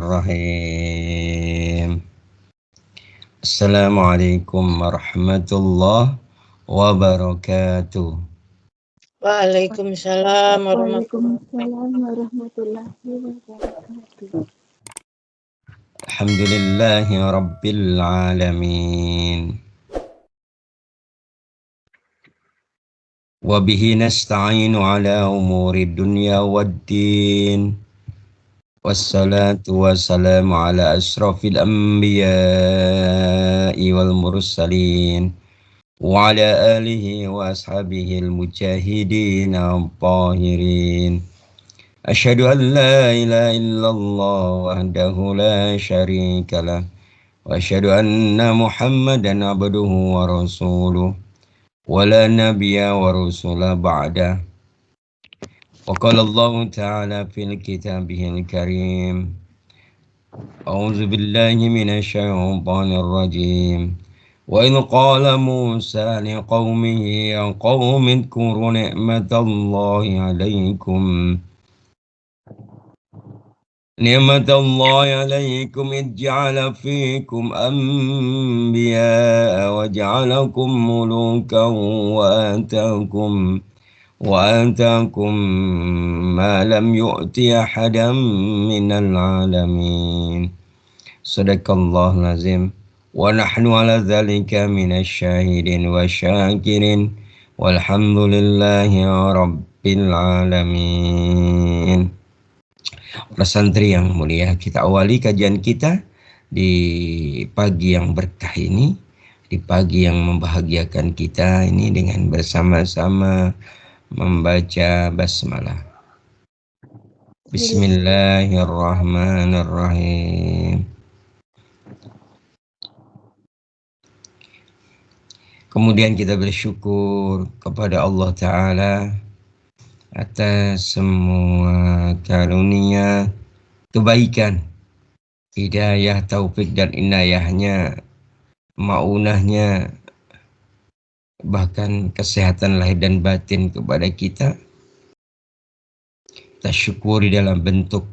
Bismillahirrahmanirrahim. Assalamualaikum warahmatullahi wabarakatuh. Waalaikumsalam warahmatullahi wabarakatuh. Alhamdulillahi rabbil alamin. Wa bihi nasta'inu ala umuri dunya waddin. Wassalatu wassalamu ala asrafil anbiya'i wal mursalin. Wa ala alihi wa ashabihil mujahidin al-tahirin. Asyhadu an la ilaha illallah wahdahu la syarika lah. Wa asyhadu anna Muhammadan abduhu wa rasuluh. Wa la nabiyya wa rusula ba'dah. Wa qala Allah ta'ala fil kitabihil karim. A'udzu billahi minasy syaithanir rajim. Wa idh qala Musa liqaumihi ya qaumi dzkuru ni'matallahi 'alaikum. Ni'matallahi 'alaikum idh ja'ala fiikum anbiya'a wa ja'alakum mulukan wa atakum ma lam yu'ti ahadan minal 'alamin. Sadaqallahul azim. Wa nahnu 'ala dzalika minasy syahidin wa syakirin walhamdulillahi rabbil alamin. Para santri yang mulia, kita awali kajian kita di pagi yang berkah ini, di pagi yang membahagiakan kita ini dengan bersama-sama membaca basmalah. Bismillahirrahmanirrahim. Kemudian kita bersyukur kepada Allah Ta'ala atas semua karunia, kebaikan, hidayah, taufik dan inayahnya, maunahnya, bahkan kesehatan lahir dan batin kepada kita. Kita syukuri dalam bentuk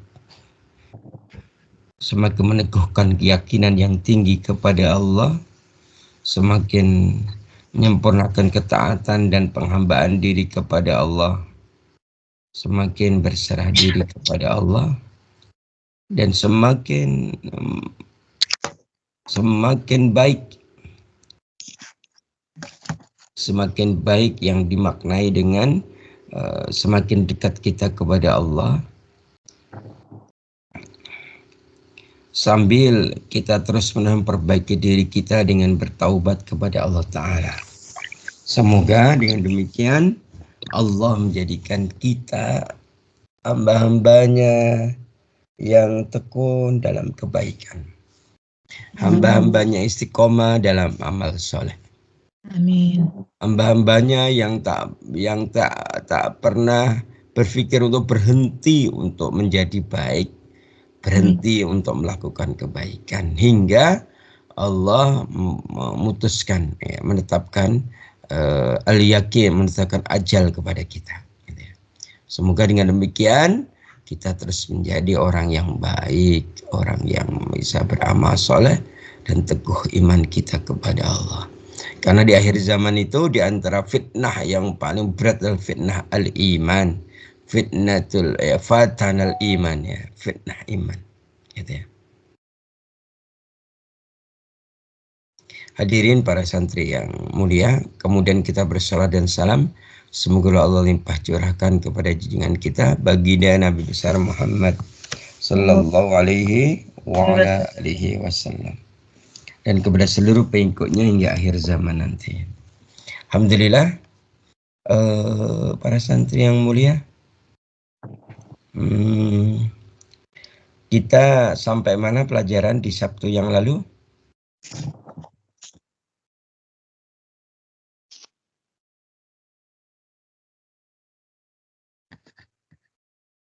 semakin meneguhkan keyakinan yang tinggi kepada Allah, semakin menyempurnakan ketaatan dan penghambaan diri kepada Allah, semakin berserah diri kepada Allah, dan semakin baik yang dimaknai dengan semakin dekat kita kepada Allah, sambil kita terus memperbaiki diri kita dengan bertaubat kepada Allah Ta'ala. Semoga dengan demikian Allah menjadikan kita hamba-hambanya yang tekun dalam kebaikan, hamba-hambanya istiqomah dalam amal soleh. Amin. Hamba-hambanya yang tak pernah berpikir untuk berhenti untuk menjadi baik, berhenti untuk melakukan kebaikan, hingga Allah memutuskan, menetapkan al-yakin, menetapkan ajal kepada kita. Semoga dengan demikian kita terus menjadi orang yang baik, orang yang bisa beramal soleh dan teguh iman kita kepada Allah. Karena di akhir zaman itu di antara fitnah yang paling berat adalah fitnah al-iman. Fitnatul fatanal iman, ya, fitnah iman. Gitu ya. Hadirin para santri yang mulia, kemudian kita bersalat dan salam, semoga Allah limpah curahkan kepada junjungan kita baginda Nabi besar Muhammad sallallahu alaihi wa ala alihi wasallam, dan kepada seluruh pengikutnya hingga akhir zaman nanti. Alhamdulillah, para santri yang mulia, kita sampai mana pelajaran di Sabtu yang lalu?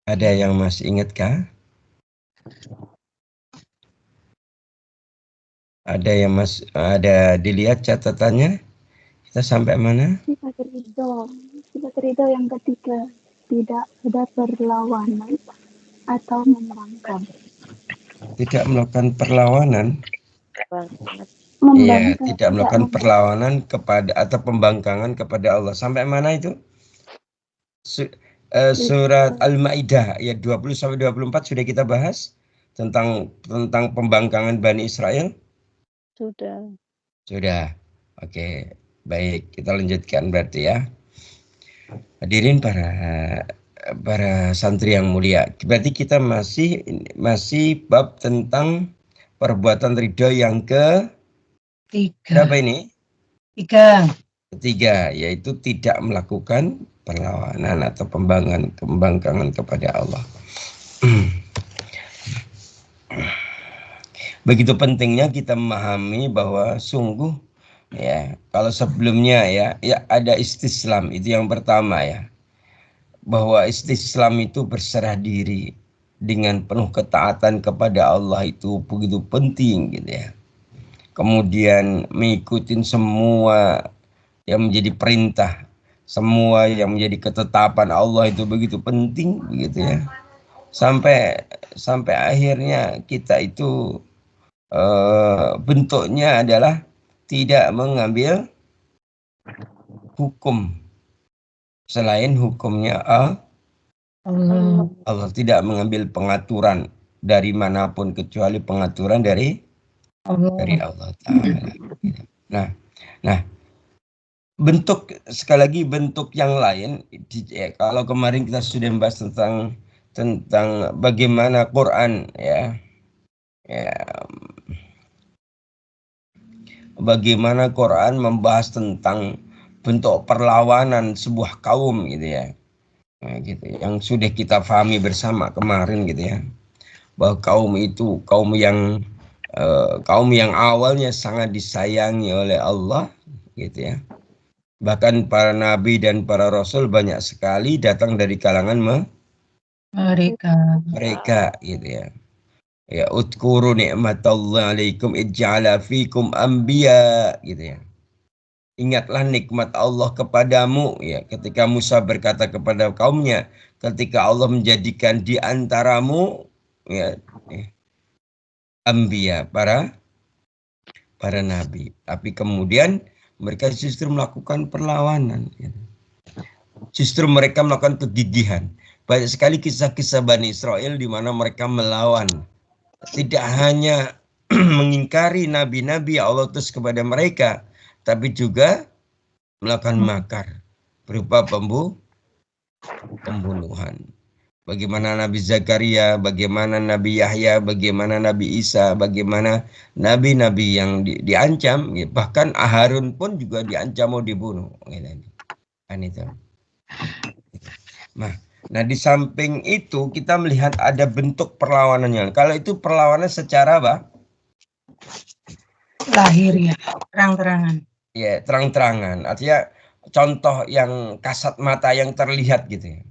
Ada yang masih ingatkah? Ada yang ada dilihat catatannya? Kita sampai mana? Sifat ridho yang ketiga, tidak ada perlawanan atau menerangkan. tidak melakukan perlawanan. Iya, tidak melakukan perlawanan kepada atau pembangkangan kepada Allah. Sampai mana itu? Surat Al-Maidah ayat 20 sampai 24 sudah kita bahas tentang pembangkangan Bani Israel. Sudah. Oke, baik, kita lanjutkan berarti ya. Hadirin para santri yang mulia. Berarti kita masih bab tentang perbuatan ridho yang berapa ini? Ketiga, yaitu tidak melakukan perlawanan atau pembangkangan kepada Allah. Begitu pentingnya kita memahami bahwa sungguh ya, kalau sebelumnya ya ada istislam, itu yang pertama ya. Bahwa istislam itu berserah diri dengan penuh ketaatan kepada Allah itu begitu penting gitu ya. Kemudian mengikuti semua yang menjadi perintah, semua yang menjadi ketetapan Allah itu begitu penting begitu ya. Sampai akhirnya kita itu bentuknya adalah tidak mengambil hukum selain hukumnya Allah, tidak mengambil pengaturan dari manapun kecuali pengaturan dari Allah Ta'ala. Nah, bentuk sekali lagi bentuk yang lain kalau kemarin kita sudah membahas tentang bagaimana Quran ya bagaimana Quran membahas tentang bentuk perlawanan sebuah kaum gitu ya. Nah, gitu yang sudah kita pahami bersama kemarin gitu ya, bahwa kaum itu kaum yang awalnya sangat disayangi oleh Allah gitu ya. Bahkan para nabi dan para rasul banyak sekali datang dari kalangan mereka gitu ya. Ya, udkuru ni'matallahi alaikum ij'ala fikum anbiya gitu ya. Ingatlah nikmat Allah kepadamu ya, ketika Musa berkata kepada kaumnya, ketika Allah menjadikan di antaramu ya anbiya, para nabi, tapi kemudian mereka justru melakukan perlawanan ya. Justru mereka melakukan kegigihan. Banyak sekali kisah-kisah Bani Israel di mana mereka melawan, tidak hanya mengingkari nabi-nabi Allah utus kepada mereka, tapi juga melakukan makar berupa pembunuhan. Bagaimana Nabi Zakaria, bagaimana Nabi Yahya, bagaimana Nabi Isa, bagaimana nabi-nabi yang diancam, bahkan Harun pun juga diancam mau dibunuh. Kan itu. Nah, di samping itu kita melihat ada bentuk perlawanannya. Kalau itu perlawanan secara apa? Lahir ya, terang-terangan. Ya, terang-terangan. Artinya contoh yang kasat mata yang terlihat gitu ya.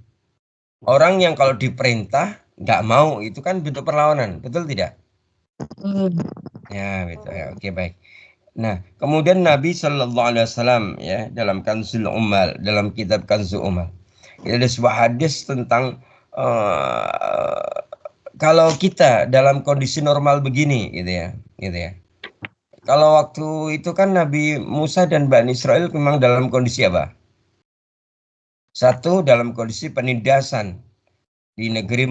Orang yang kalau diperintah nggak mau, itu kan bentuk perlawanan, betul tidak? Ya, betul ya. Oke, baik. Nah, kemudian Nabi Shallallahu Alaihi Wasallam ya dalam Kanzul Ummal, dalam kitab Kanzul Ummal, ada sebuah hadis tentang kalau kita dalam kondisi normal begini, gitu ya. Kalau waktu itu kan Nabi Musa dan Bani Israel memang dalam kondisi apa? Satu, dalam kondisi penindasan di negeri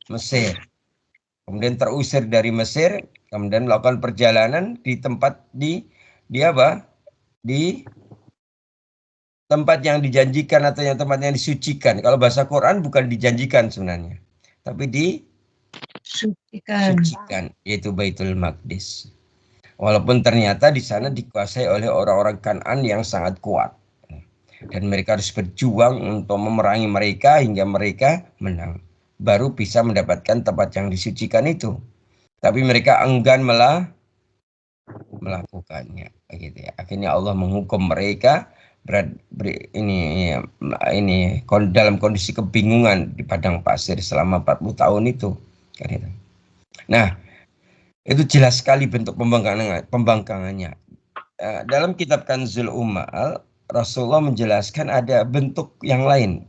Mesir. Kemudian terusir dari Mesir, kemudian melakukan perjalanan di tempat di tempat yang dijanjikan atau yang tempat yang disucikan. Kalau bahasa Quran bukan dijanjikan sebenarnya, tapi disucikan, yaitu Baitul Maqdis. Walaupun ternyata di sana dikuasai oleh orang-orang Kan'an yang sangat kuat. Dan mereka harus berjuang untuk memerangi mereka hingga mereka menang. Baru bisa mendapatkan tempat yang disucikan itu. Tapi mereka enggan melakukannya. Gitu ya. Akhirnya Allah menghukum mereka dalam kondisi kebingungan di padang pasir selama 40 tahun itu. Nah, itu jelas sekali bentuk pembangkangannya. Dalam kitab Kanzul Ummal, Rasulullah menjelaskan ada bentuk yang lain.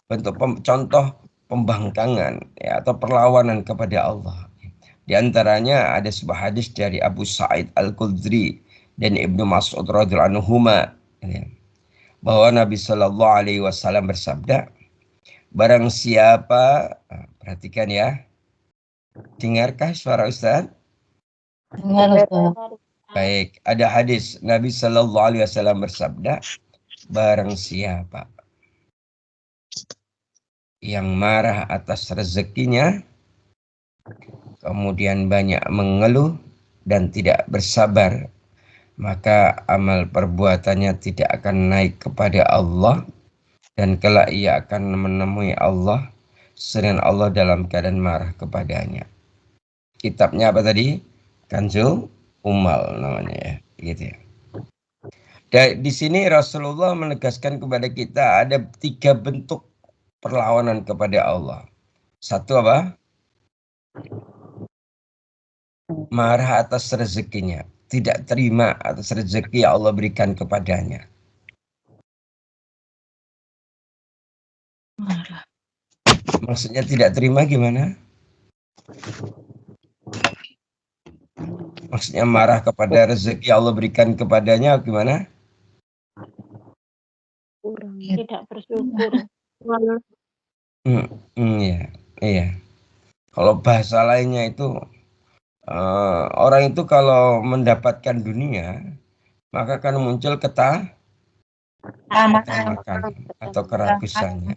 Bentuk contoh pembangkangan ya, atau perlawanan kepada Allah. Di antaranya ada sebuah hadis dari Abu Sa'id Al-Khudri dan Ibnu Mas'ud radhiyallahu anhuma ya, bahwa Nabi Shallallahu Alaihi Wasallam bersabda, barang siapa, perhatikan ya, dengarkah suara Ustaz? Dengar, Ustaz. Baik, ada hadis Nabi Shallallahu Alaihi Wasallam bersabda, barang siapa yang marah atas rezekinya, kemudian banyak mengeluh dan tidak bersabar, maka amal perbuatannya tidak akan naik kepada Allah, dan kelak ia akan menemui Allah sedangkan Allah dalam keadaan marah kepadanya. Kitabnya apa tadi? Kanzul Umal namanya ya, gitu ya. Dan di sini Rasulullah menegaskan kepada kita ada 3 bentuk perlawanan kepada Allah. Satu apa? Marah atas rezekinya, tidak terima atas rezeki yang Allah berikan kepadanya. Marah. Maksudnya tidak terima gimana? Maksudnya marah kepada rezeki yang Allah berikan kepadanya gimana? Kurang. Tidak bersyukur. Iya, iya. Kalau bahasa lainnya itu orang itu kalau mendapatkan dunia maka akan muncul ketamakan atau keragusannya.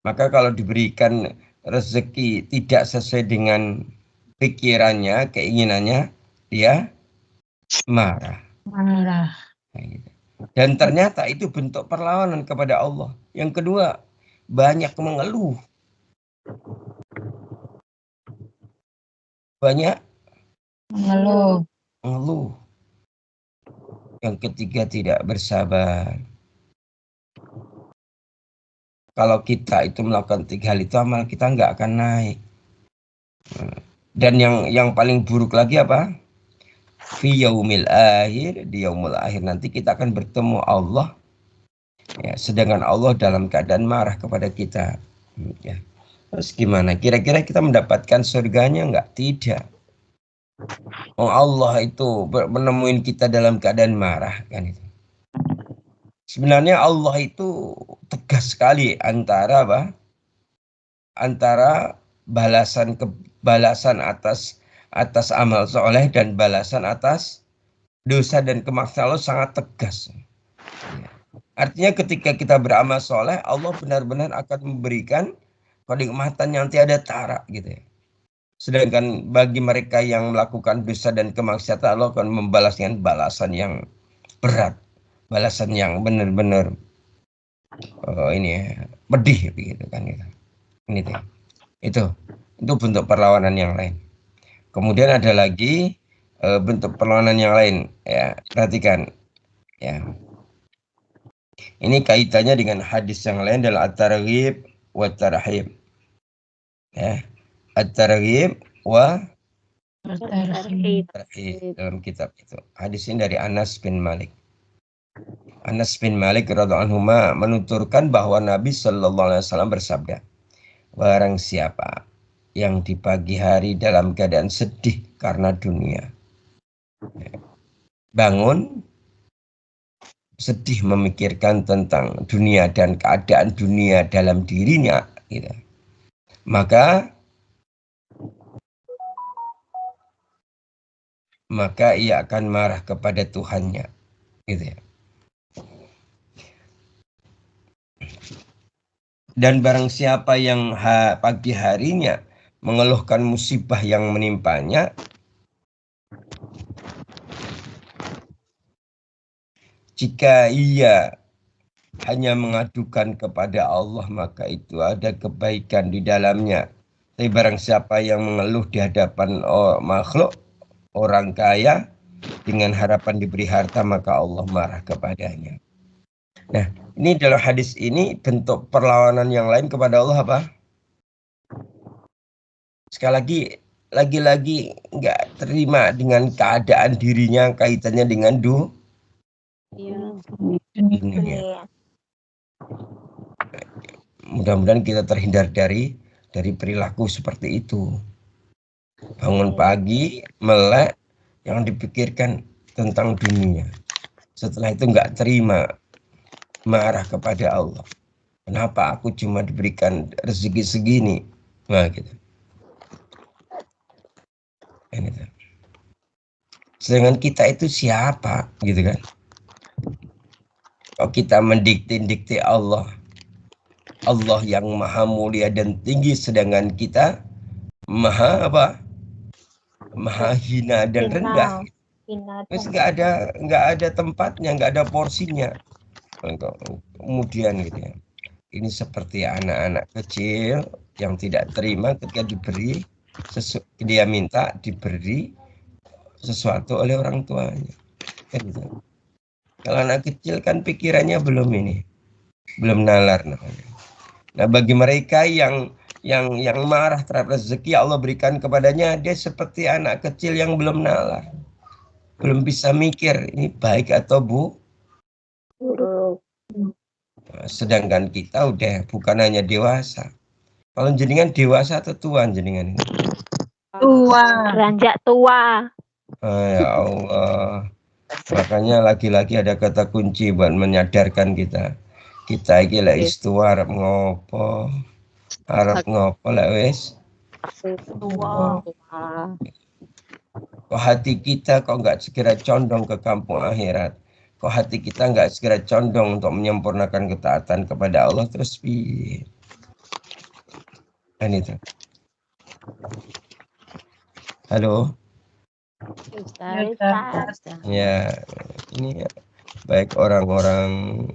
Maka kalau diberikan rezeki tidak sesuai dengan pikirannya, keinginannya, dia marah. Marah. Nah, gitu. Dan ternyata itu bentuk perlawanan kepada Allah. Yang kedua, banyak mengeluh. Banyak mengeluh. Yang ketiga, tidak bersabar. Kalau kita itu melakukan 3 hal itu, amal kita nggak akan naik. Dan yang paling buruk lagi apa? Fi yaumil akhir, di yaumul akhir nanti kita akan bertemu Allah. Ya, sedangkan Allah dalam keadaan marah kepada kita. Ya. Terus gimana? Kira-kira kita mendapatkan surganya enggak? Tidak. Oh, Allah itu menemuin kita dalam keadaan marah kan itu. Sebenarnya Allah itu tegas sekali antara apa? Antara balasan atas amal soleh dan balasan atas dosa dan kemaksiatan Allah sangat tegas. Ya. Artinya ketika kita beramal soleh, Allah benar-benar akan memberikan kenikmatan yang tiada tara gitu ya. Sedangkan bagi mereka yang melakukan dosa dan kemaksiatan, Allah akan membalas dengan balasan yang berat, balasan yang benar-benar ini ya, pedih begitu kan gitu. Ini tuh. Itu bentuk perlawanan yang lain. Kemudian ada lagi bentuk perlawanan yang lain ya, perhatikan ya. Ini kaitannya dengan hadis yang lain dalam At-Targhib wa Tarhib. Ya. At-Targhib wa Tarhib dalam kitab itu. Hadis ini dari Anas bin Malik. Anas bin Malik radhiyallahu anhu menuturkan bahwa Nabi sallallahu alaihi wasallam bersabda, barang siapa yang di pagi hari dalam keadaan sedih karena dunia, bangun sedih memikirkan tentang dunia dan keadaan dunia dalam dirinya gitu. Maka ia akan marah kepada Tuhannya gitu ya. Dan barang siapa yang pagi harinya mengeluhkan musibah yang menimpanya, jika ia hanya mengadukan kepada Allah, maka itu ada kebaikan di dalamnya. Tapi barang siapa yang mengeluh di hadapan makhluk, orang kaya, dengan harapan diberi harta, maka Allah marah kepadanya. Nah, ini dalam hadis ini bentuk perlawanan yang lain kepada Allah apa? Sekali lagi nggak terima dengan keadaan dirinya, kaitannya dengan dunia. mudah-mudahan kita terhindar dari perilaku seperti itu. Bangun pagi, melek, yang dipikirkan tentang dunia. Setelah itu nggak terima, marah kepada Allah. Kenapa aku cuma diberikan rezeki segini? Nah, gitu. Sedangkan kita itu siapa, gitu kan? Kalau kita mendikte Allah, Allah yang maha mulia dan tinggi, sedangkan kita maha apa? Maha hina dan rendah. Terus nggak ada tempatnya, nggak ada porsinya. Kemudian gitu ya. Ini seperti anak-anak kecil yang tidak terima ketika diberi dia minta diberi sesuatu oleh orang tuanya. Kan gitu. Kalau anak kecil kan pikirannya belum nalar namanya. Nah, bagi mereka yang marah terhadap rezeki Allah berikan kepadanya, dia seperti anak kecil yang belum nalar. Belum bisa mikir ini baik atau buruk. Sedangkan kita udah bukan hanya dewasa. Kalau jenengan dewasa atau tua jenengan ini? Tua. Beranjak tua. Ya Allah. Makanya lagi-lagi ada kata kunci buat menyadarkan kita. Kita iki lek istiwa arep ngopo? Arep ngopo lek wis tua. Kok hati kita kok nggak segera condong ke kampung akhirat? Kok hati kita nggak segera condong untuk menyempurnakan ketaatan kepada Allah, terus piye? Kan itu. Halo. Ya, ini ya, baik orang-orang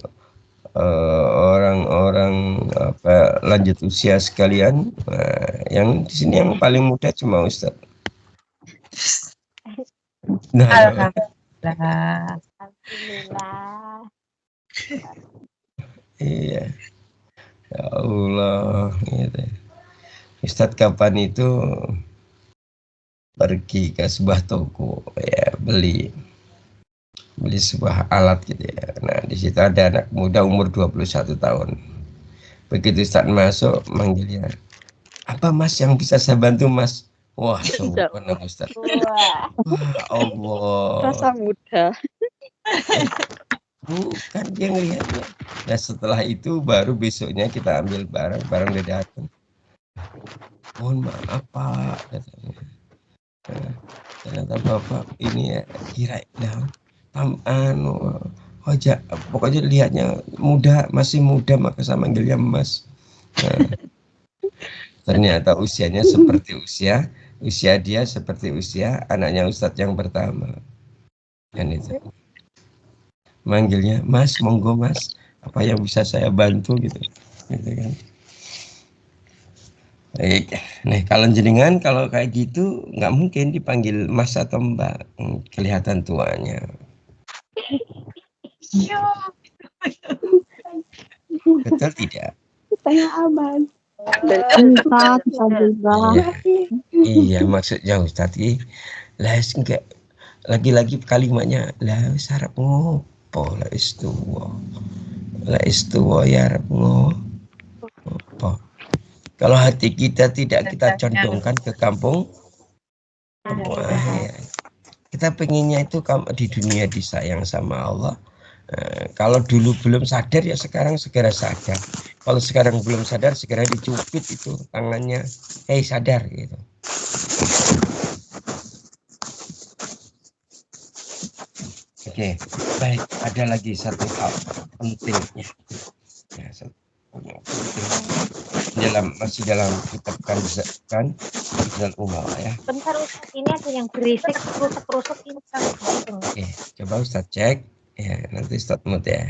apa lanjut usia sekalian, yang di sini yang paling muda cuma Ustaz. Nah, Alhamdulillah. Iya, ya Allah, gitu. Ustaz kapan itu pergi ke sebuah toko ya beli sebuah alat gitu ya. Nah, di situ ada anak muda umur 21 tahun. Begitu Ustaz masuk manggilnya, "Apa Mas yang bisa saya bantu, Mas?" Wah, sempurna Ustaz. Wah, Allah. Rasa muda. Bukan dia ngelihatnya. Nah, setelah itu baru besoknya kita ambil barang dia datang. Mohon maaf Pak, katanya. Ternyata Bapak ini ya kira pokoknya lihatnya masih muda, maka saya manggilnya Mas. Nah, ternyata usianya seperti usia dia seperti usia anaknya Ustadz yang pertama. Kan itu. Manggilnya Mas, monggo Mas, apa yang bisa saya bantu gitu kan. Baik, nah kalau jenengan kalau kayak gitu nggak mungkin dipanggil Mas atau Mbak, kelihatan tuanya. Betul tidak? Tanya Abang. Iya, maksudnya Ustadz lah enggak lagi-lagi kalimatnya lah sarap ngopo lah istuwa ya arep ngopo. Kalau hati kita tidak kita condongkan ke kampung akhirat. Kita pengennya itu di dunia disayang sama Allah. Kalau dulu belum sadar ya sekarang segera sadar. Kalau sekarang belum sadar segera dicubit itu tangannya. Hei sadar gitu. Oke, baik. Ada lagi satu hal pentingnya. Ya, masih dalam kitab kan dan umum ya. Bentar Ustaz, ini ada yang berisik, rusuk ini kan. Oke, coba Ustaz cek. Ya, nanti Ustaz mute ya.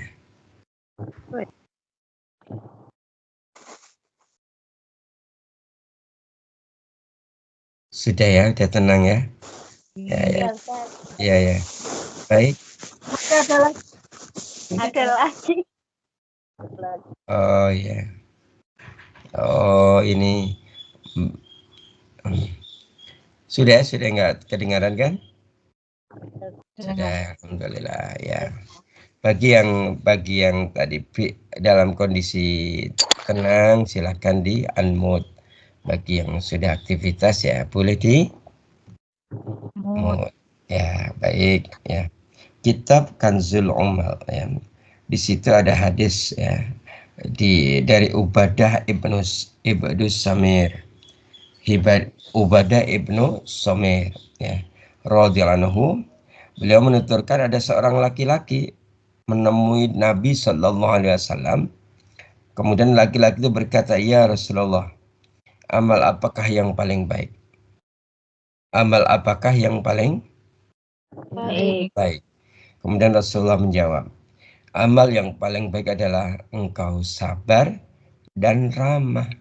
Sudah ya, udah tenang ya. Ya. Baik. Ada lagi. Oh ya. Oh ini. Sudah nggak kedengaran kan? Sudah, alhamdulillah ya. Bagi yang tadi dalam kondisi tenang silakan di unmute. Bagi yang sudah aktivitas ya boleh di mute. Ya, baik ya. Kitab Kanzul Umal ya. Di situ ada hadis ya dari Ubadah ibnu Samir. Ubadah ibnu Samir ya. Radhiyallahu anhu, beliau menuturkan ada seorang laki-laki menemui Nabi Shallallahu Alaihi Wasallam. Kemudian laki-laki itu berkata, ya Rasulullah, amal apakah yang paling baik? Amal apakah yang paling baik? Kemudian Rasulullah menjawab, amal yang paling baik adalah engkau sabar dan ramah.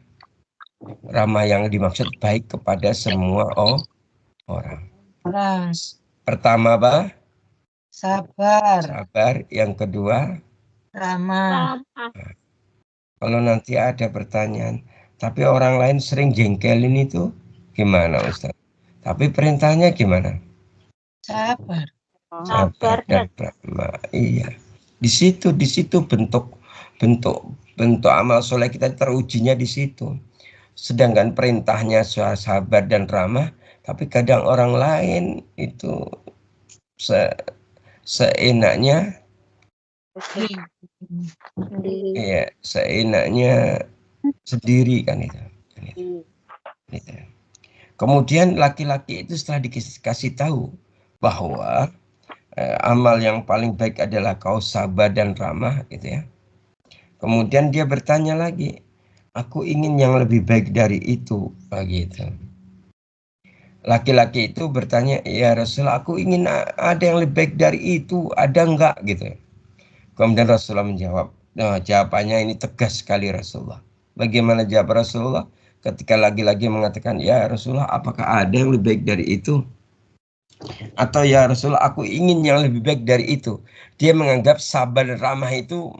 Ramah yang dimaksud baik kepada semua orang. Pertama apa? Sabar. Sabar. Yang kedua? Ramah. Kalau nanti ada pertanyaan, tapi orang lain sering jengkelin itu gimana Ustaz? Tapi perintahnya gimana? Sabar. Sabar dan ramah. Iya. Di situ bentuk amal soleh kita terujinya di situ. Sedangkan perintahnya sabar dan ramah, tapi kadang orang lain itu seenaknya iya, seenaknya sendiri kan itu. Kemudian laki-laki itu setelah dikasih tahu bahwa amal yang paling baik adalah kau sabar dan ramah gitu ya. Kemudian dia bertanya lagi, aku ingin yang lebih baik dari itu begitu. Laki-laki itu bertanya, ya Rasulullah, aku ingin ada yang lebih baik dari itu, ada enggak gitu. Kemudian Rasulullah menjawab, nah jawabannya ini tegas sekali Rasulullah. Bagaimana jawab Rasulullah? Ketika lagi-lagi mengatakan, ya Rasulullah, apakah ada yang lebih baik dari itu? Atau ya Rasulullah, aku ingin yang lebih baik dari itu. Dia menganggap sabar dan ramah itu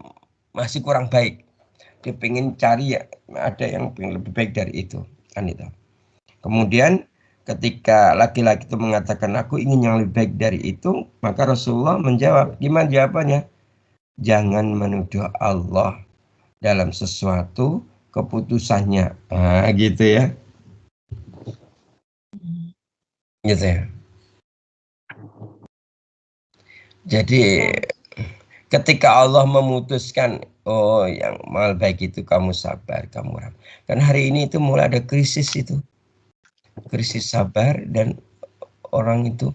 masih kurang baik. Dia pengen cari ya, ada yang lebih baik dari itu. Kan itu. Kemudian ketika laki-laki itu mengatakan, aku ingin yang lebih baik dari itu, maka Rasulullah menjawab, gimana jawabannya? Jangan menuduh Allah dalam sesuatu keputusannya. Nah, gitu ya. Gitu ya. Jadi ketika Allah memutuskan, oh yang mal baik itu kamu sabar, kamu ramah. Dan hari ini itu mulai ada krisis itu. Krisis sabar dan orang itu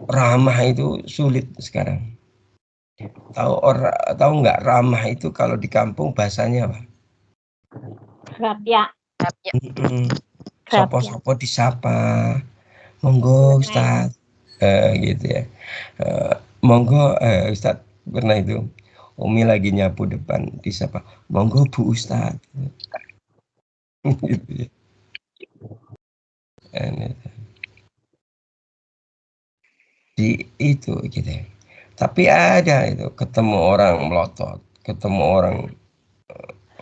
ramah itu sulit sekarang. Tahu nggak ramah itu kalau di kampung bahasanya apa? Rapia. Sopo-sopo disapa. Monggo Ustaz. Gitu ya. Monggo Ustaz pernah itu. Umi lagi nyapu depan disapa. Monggo Bu Ustaz. Gitu ya. Di itu gitu ya. Tapi ada itu ketemu orang melotot, ketemu orang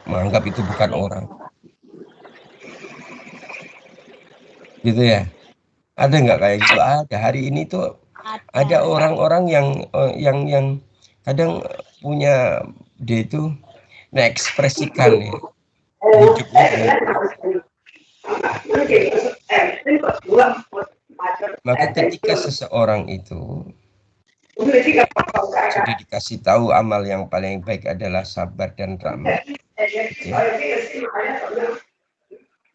menganggap itu bukan orang. Gitu ya. Ada nggak kayak gitu? Ada. Hari ini tuh ada orang-orang yang kadang punya dia itu mengekspresikan ya hidupnya dengan maka ketika seseorang itu sudah dikasih tahu amal yang paling baik adalah sabar dan ramah gitu ya.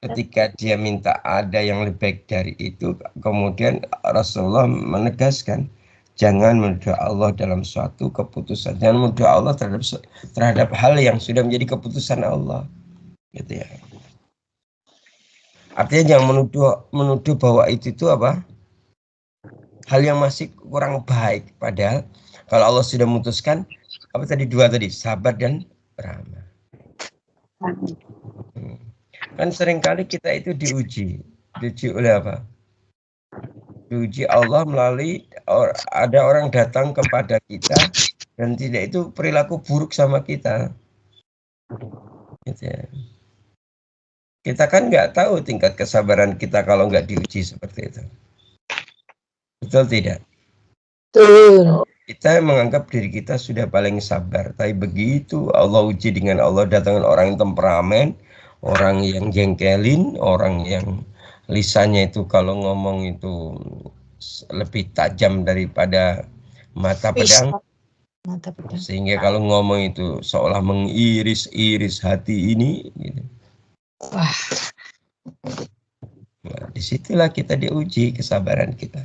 Ketika dia minta ada yang lebih baik dari itu, kemudian Rasulullah menegaskan jangan menuduh Allah dalam suatu keputusan, jangan menuduh Allah terhadap hal yang sudah menjadi keputusan Allah gitu ya. Artinya jangan menuduh bahwa itu apa? Hal yang masih kurang baik. Padahal kalau Allah sudah memutuskan, apa tadi dua tadi, sabar dan ramah. Kan seringkali kita itu diuji oleh apa? Diuji Allah melalui ada orang datang kepada kita dan tidak itu perilaku buruk sama kita. Gitu ya. Kita kan nggak tahu tingkat kesabaran kita kalau nggak diuji seperti itu. Betul tidak? Betul. Kita menganggap diri kita sudah paling sabar, tapi begitu Allah uji dengan Allah datangkan orang yang temperamen, orang yang jengkelin, orang yang lisannya itu kalau ngomong itu lebih tajam daripada mata pedang, Mata pedang. sehingga kalau ngomong itu seolah mengiris-iris hati ini. Gitu. Wah. Nah, disitulah kita diuji kesabaran kita.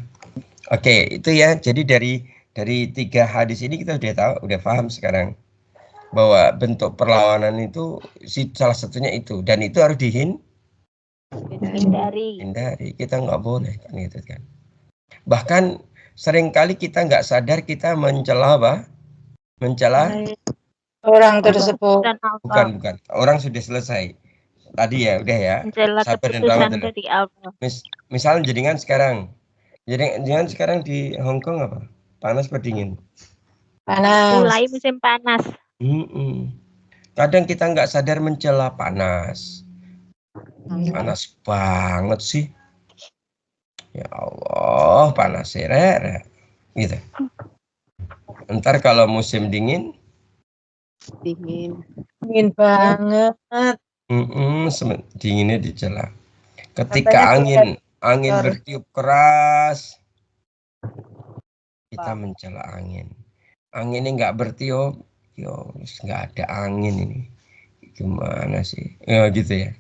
Oke, itu ya. Jadi dari 3 hadis ini kita udah tahu, udah paham sekarang bahwa bentuk perlawanan itu salah satunya itu, dan itu harus Hindari. Kita nggak boleh kan gitu kan. Bahkan seringkali kita nggak sadar kita mencela apa? Mencela Orang tersebut. Dan Allah. bukan. Orang sudah selesai. Tadi ya, udah ya. Mencela Sabar dan rahmat keputusan dulu. dari Allah. Misalnya jenengan sekarang di Hong Kong apa? Panas atau dingin? Panas. Mulai musim panas. Kadang kita nggak sadar mencela panas. Panas banget sih. Ya Allah, panas rere. Gitu. Ntar kalau musim dingin. Dingin banget. Dinginnya dicela. Ketika angin bertiup keras, kita mencela angin. Anginnya nggak bertiup, nggak ada angin ini. Gimana sih? Ya gitu ya.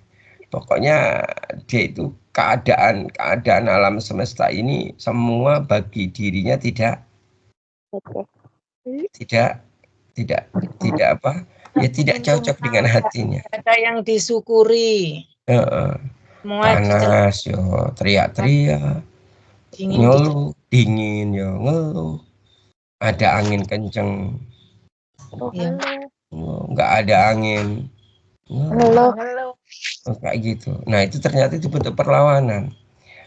Pokoknya dia itu keadaan alam semesta ini semua bagi dirinya tidak apa? Ya tidak cocok dengan hatinya. Ada yang disyukuri. Panas yo teriak-teriak, ngeluh, dingin yo ngeluh, ada angin kenceng, nggak ada angin, ngeluh, kayak gitu. Nah itu ternyata itu bentuk perlawanan.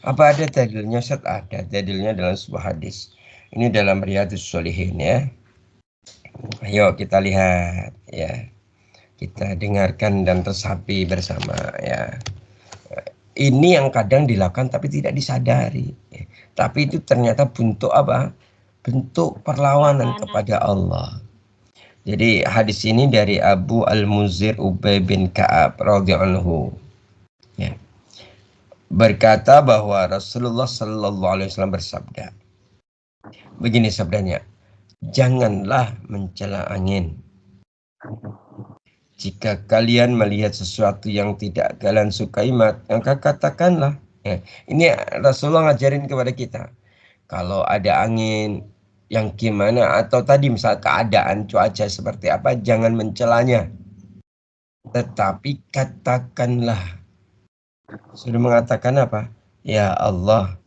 Apa ada dalilnya? Ada dalilnya dalam sebuah hadis. Ini dalam Riyadhus Shalihin ya. Ayo kita lihat ya. Kita dengarkan dan resapi bersama ya. Ini yang kadang dilakukan tapi tidak disadari. Tapi itu ternyata bentuk apa? Bentuk perlawanan kepada Allah. Jadi hadis ini dari Abu Al-Muzir Ubay bin Ka'ab radhiyallahu ya. Berkata bahwa Rasulullah sallallahu alaihi wasallam bersabda. Begini sabdanya. Janganlah mencela angin. Jika kalian melihat sesuatu yang tidak kalian sukai, maka katakanlah. Ya, ini Rasulullah ngajarin kepada kita. Kalau ada angin yang gimana, atau tadi misal keadaan cuaca seperti apa, jangan mencelanya. Tetapi katakanlah. Sudah mengatakan apa? Ya Allah,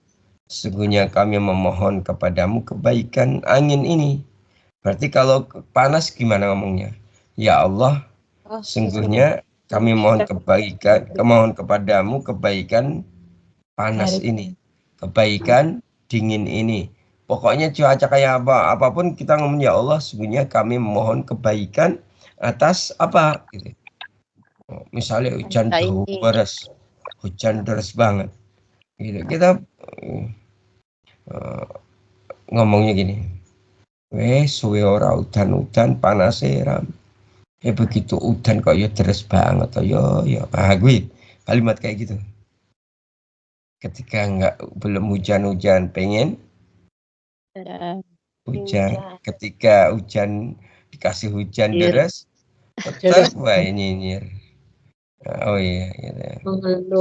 sesungguhnya kami memohon kepadamu kebaikan angin ini. Berarti kalau panas gimana ngomongnya? Ya Allah, sesungguhnya kami mohon kepadamu kebaikan panas ini, kebaikan dingin ini. Pokoknya cuaca kayak apapun kita ngomong ya Allah, sesungguhnya kami mohon kebaikan atas apa? Gitu. Misalnya hujan deras banget. Gitu. Kita ngomongnya gini. Suwe ora udan panas ram. Begitu udan kok ya deres banget ya. Gue kalimat kayak gitu. Ketika belum hujan pengen hujan. Ketika hujan dikasih hujan deras, tetap nyinyir. Oh iya, gitu.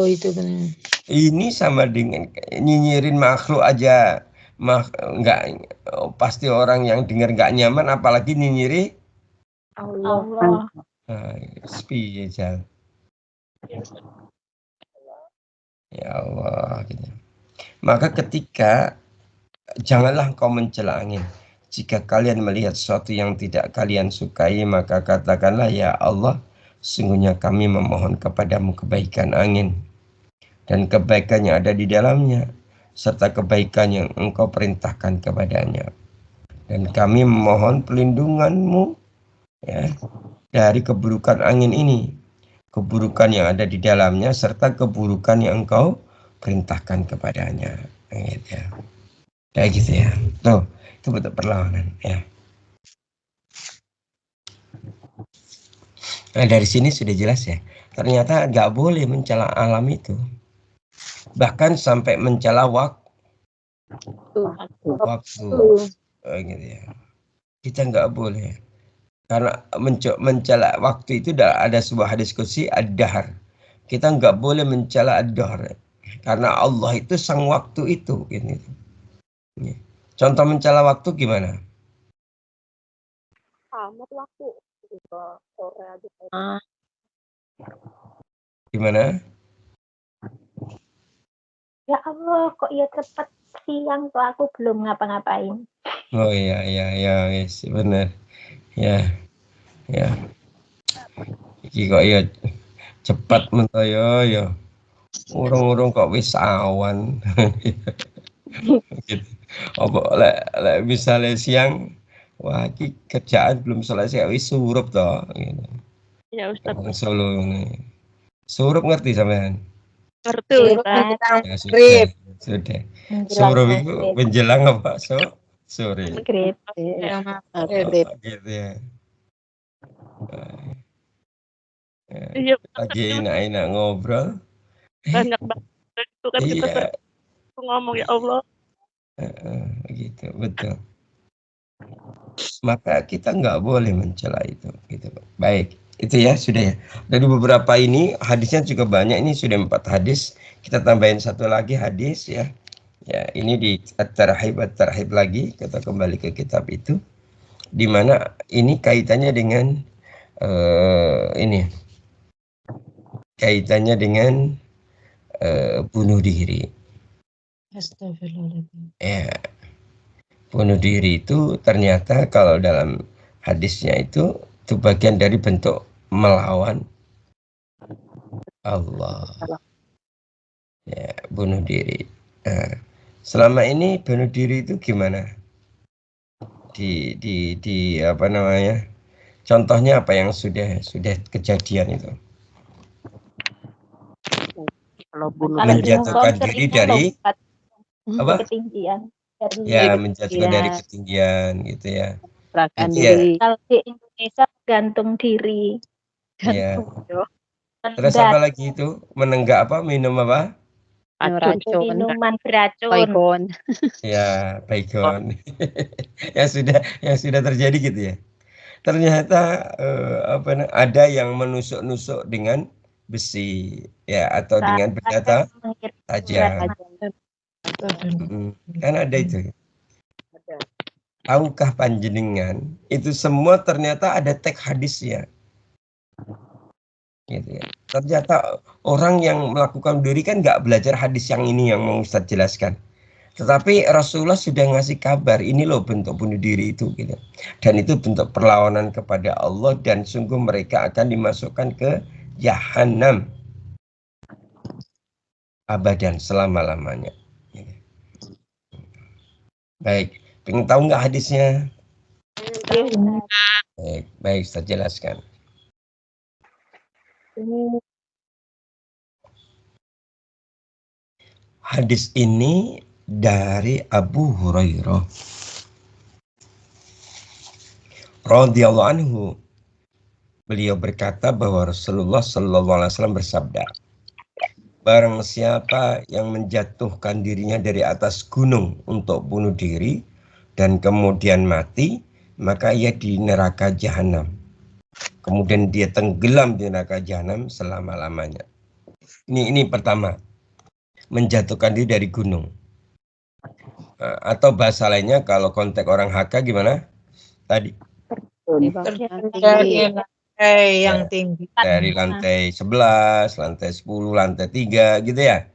Itu benar. Ini sama dengan nyinyirin makhluk aja, pasti orang yang dengar nggak nyaman, apalagi nyinyiri Allah. Ya Allah, gitu. Maka ketika janganlah kau mencela angin. Jika kalian melihat sesuatu yang tidak kalian sukai, maka katakanlah ya Allah, sesungguhnya kami memohon kepadamu kebaikan angin dan kebaikan yang ada di dalamnya, serta kebaikan yang engkau perintahkan kepadanya. Dan kami memohon perlindunganmu ya, dari keburukan angin ini, keburukan yang ada di dalamnya, serta keburukan yang engkau perintahkan kepadanya. Gitu ya. Kayak gitu ya. Tuh, Itu bentuk perlawanan ya. Nah dari sini sudah jelas ya. Ternyata nggak boleh mencela alam itu. Bahkan sampai mencela waktu. Gitu ya. Kita nggak boleh. Karena mencela waktu itu ada sebuah diskusi ad-dahr. Kita nggak boleh mencela ad-dahr. Karena Allah itu sang waktu itu. Gitu. Contoh mencela waktu gimana? Amat waktu juga sore aja. Gimana? Ya Allah, kok ya cepet siang tuh aku belum ngapa-ngapain. Oh iya, yes, benar. Ya. Iki kok ya cepat mentoyo ya. Urung-urung kok wis awan. Gitu. Apa lek misalnya siang, wah iki kerjaan belum selesai wis surup toh gitu. Ya Ustaz. Orang Solo ini. Surup ngerti sampean? Ngerti Suruh Ustaz. menjelang Ya maghrib. sudah. Menjelang Surup itu maghrib. menjelang apa? Sore. Maghrib. Menjelang Oh, maghrib. gitu ya. Iya, Lagi enak-enak ngobrol. banyak banget itu kan kita Iya, ngomong ya Allah. gitu, betul. Maka kita nggak boleh mencela itu, gitu. Baik, itu ya sudah ya. Dari beberapa ini hadisnya juga banyak. Ini sudah 4 hadis. Kita tambahin satu lagi hadis ya. Ya, ini di at-tarhib lagi. Kita kembali ke kitab itu. Di mana ini kaitannya dengan ini. Kaitannya dengan bunuh diri. Astagfirullahaladzim. Ya, bunuh diri itu ternyata kalau dalam hadisnya itu bagian dari bentuk melawan Allah. Ya, bunuh diri. Nah, selama ini bunuh diri itu gimana? Di apa namanya? Contohnya apa yang sudah kejadian itu? Kalau bunuh Kalau di Menjatuhkan Hongkong diri seringnya dari lompat apa? ketinggian. Ya, menjatuhkan dari ketinggian gitu ya. Gerakan Itu ya. diri. Kalau di Indonesia gantung diri. Ya. Yo, Terus apa lagi itu? Menenggak apa? Minum apa? racun. Minuman beracun. Baikon. Ya, baygon. yang sudah terjadi gitu ya. Ternyata ada yang menusuk-nusuk dengan besi ya atau dengan senjata tajam. Kan ada itu. Tahukah panjenengan itu semua ternyata ada teks hadisnya. Gitu ya. Ternyata orang yang melakukan diri kan nggak belajar hadis yang ini yang mau Ustadz jelaskan. Tetapi Rasulullah sudah ngasih kabar, ini loh bentuk bunuh diri itu gitu. Dan itu bentuk perlawanan kepada Allah dan sungguh mereka akan dimasukkan ke Jahannam abadan selama-lamanya. Baik, pengen tahu nggak hadisnya? Baik, saya jelaskan. Hadis ini dari Abu Hurairah radhiyallahu anhu. Beliau berkata bahwa Rasulullah sallallahu alaihi wasallam bersabda, barang siapa yang menjatuhkan dirinya dari atas gunung untuk bunuh diri dan kemudian mati, maka ia di neraka jahanam. Kemudian dia tenggelam di neraka jahanam selama-lamanya. Ini pertama, menjatuhkan diri dari gunung. Atau bahasa lainnya kalau konteks orang HK gimana? Tadi Dari lantai yang tinggi. dari lantai 11, lantai 10, lantai 3 gitu ya.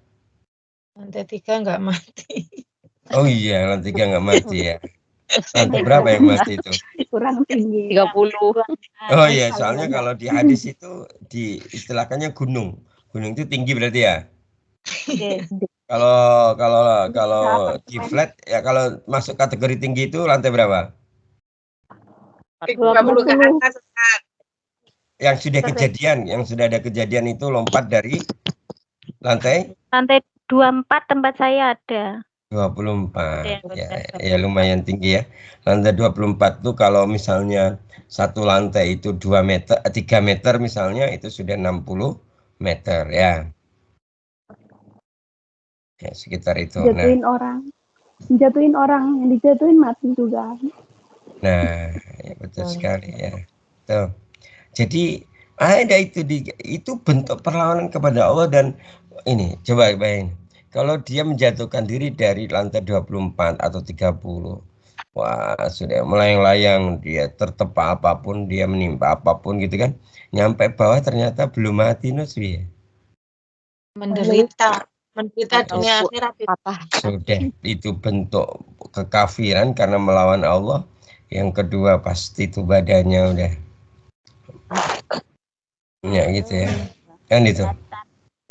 Lantai 3 nggak mati. Oh iya, lantai 3 nggak mati ya. Lantai berapa yang mati itu? Kurang tinggi. 30. Oh iya, soalnya kalau di hadis itu diistilahkannya gunung. Gunung itu tinggi berarti ya. Kalau di flat ya, kalau masuk kategori tinggi itu lantai berapa? 30 ke atas. Yang sudah ada kejadian itu lompat dari lantai 24 tempat saya ada. 24 Yang ya, benar. ya lumayan tinggi ya. Lantai 24 tuh kalau misalnya satu lantai itu 2 meter, 3 meter misalnya itu sudah 60 meter ya. Ya sekitar itu. Nah, jatuhin orang, yang dijatuhin mati juga. nah ya betul sekali ya. Tuh. Jadi ada itu bentuk perlawanan kepada Allah. Dan ini coba bayangin, kalau dia menjatuhkan diri dari lantai 24 atau 30, wah sudah melayang-layang, dia tertepa apapun, dia menimpa apapun gitu kan, nyampe bawah ternyata belum mati Nuswi. Menderita Atau dunia akhirat itu. patah. Sudah itu bentuk kekafiran karena melawan Allah. Yang kedua pasti itu badannya udah ya gitu ya kan itu.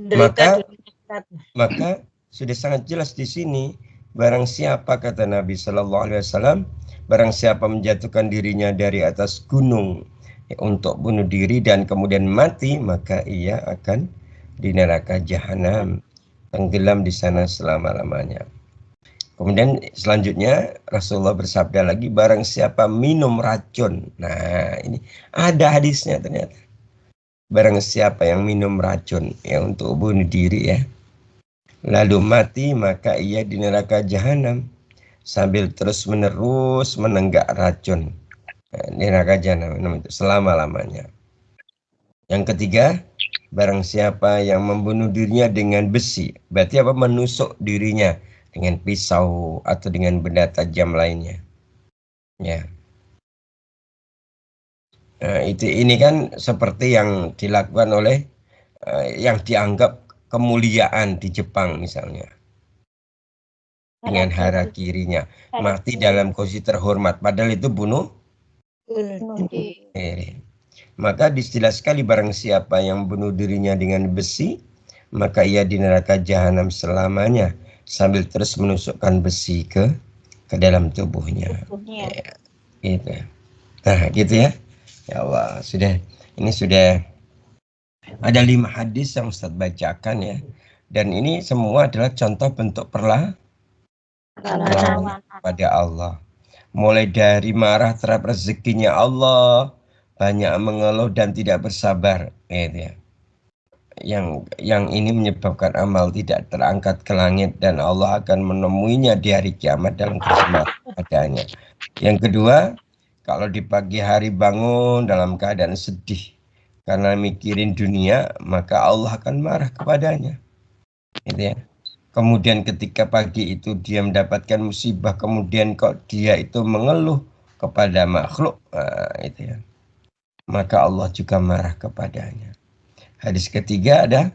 Menderita dunia akhirat. Maka sudah sangat jelas di sini, barang siapa kata Nabi Shallallahu Alaihi Wasallam, barang siapa menjatuhkan dirinya dari atas gunung ya, untuk bunuh diri dan kemudian mati, maka ia akan di neraka jahanam, tenggelam di sana selama-lamanya. Kemudian selanjutnya Rasulullah bersabda lagi, barang siapa minum racun. Nah ini ada hadisnya ternyata. Barang siapa yang minum racun ya untuk bunuh diri ya, lalu mati, maka ia di neraka jahanam sambil terus-menerus menenggak racun di neraka jahanam selama-lamanya. Yang ketiga, barang siapa yang membunuh dirinya dengan besi, berarti apa? Menusuk dirinya dengan pisau atau dengan benda tajam lainnya. Ya. Nah, ini kan seperti yang dilakukan oleh yang dianggap kemuliaan di Jepang misalnya. Dengan harakirinya, mati dalam posisi terhormat, padahal itu bunuh diri. Maka diistilah sekali, barang siapa yang bunuh dirinya dengan besi, maka ia di neraka jahanam selamanya sambil terus menusukkan besi ke dalam tubuhnya. Ya, gitu. Nah, gitu ya. Ya Allah, ini sudah ada 5 hadis yang Ustaz bacakan ya. Dan ini semua adalah contoh bentuk perlawanan pada Allah. Mulai dari marah terhadap rezekinya Allah, banyak mengeluh dan tidak bersabar, gitu ya. Yang ini menyebabkan amal tidak terangkat ke langit dan Allah akan menemuinya di hari kiamat dalam kesempatannya. Yang kedua, kalau di pagi hari bangun dalam keadaan sedih karena mikirin dunia, maka Allah akan marah kepadanya, gitu ya. Kemudian ketika pagi itu dia mendapatkan musibah, kemudian kok dia itu mengeluh kepada makhluk, itu ya, maka Allah juga marah kepadanya. Hadis ketiga ada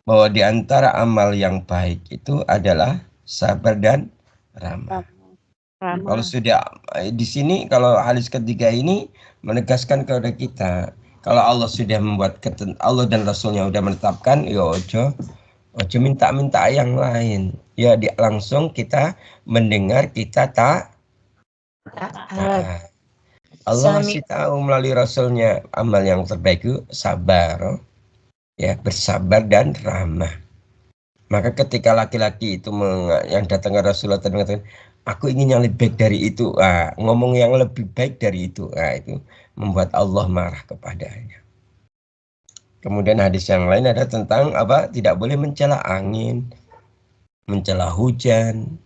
bahwa di antara amal yang baik itu adalah sabar dan ramah. Kalau sudah di sini, kalau hadis ketiga ini menegaskan kepada kita, kalau Allah sudah membuat Allah dan Rasulnya sudah menetapkan, ya ojo minta-minta yang lain. Ya langsung kita mendengar, kita tak. Allah masih tahu melalui Rasulnya amal yang terbaik itu sabar, ya bersabar dan ramah. Maka ketika laki-laki itu yang datang ke Rasulullah dan mengatakan, aku ingin yang lebih baik dari itu, ngomong yang lebih baik dari itu, itu membuat Allah marah kepadanya. Kemudian hadis yang lain ada tentang apa? Tidak boleh mencela angin, mencela hujan,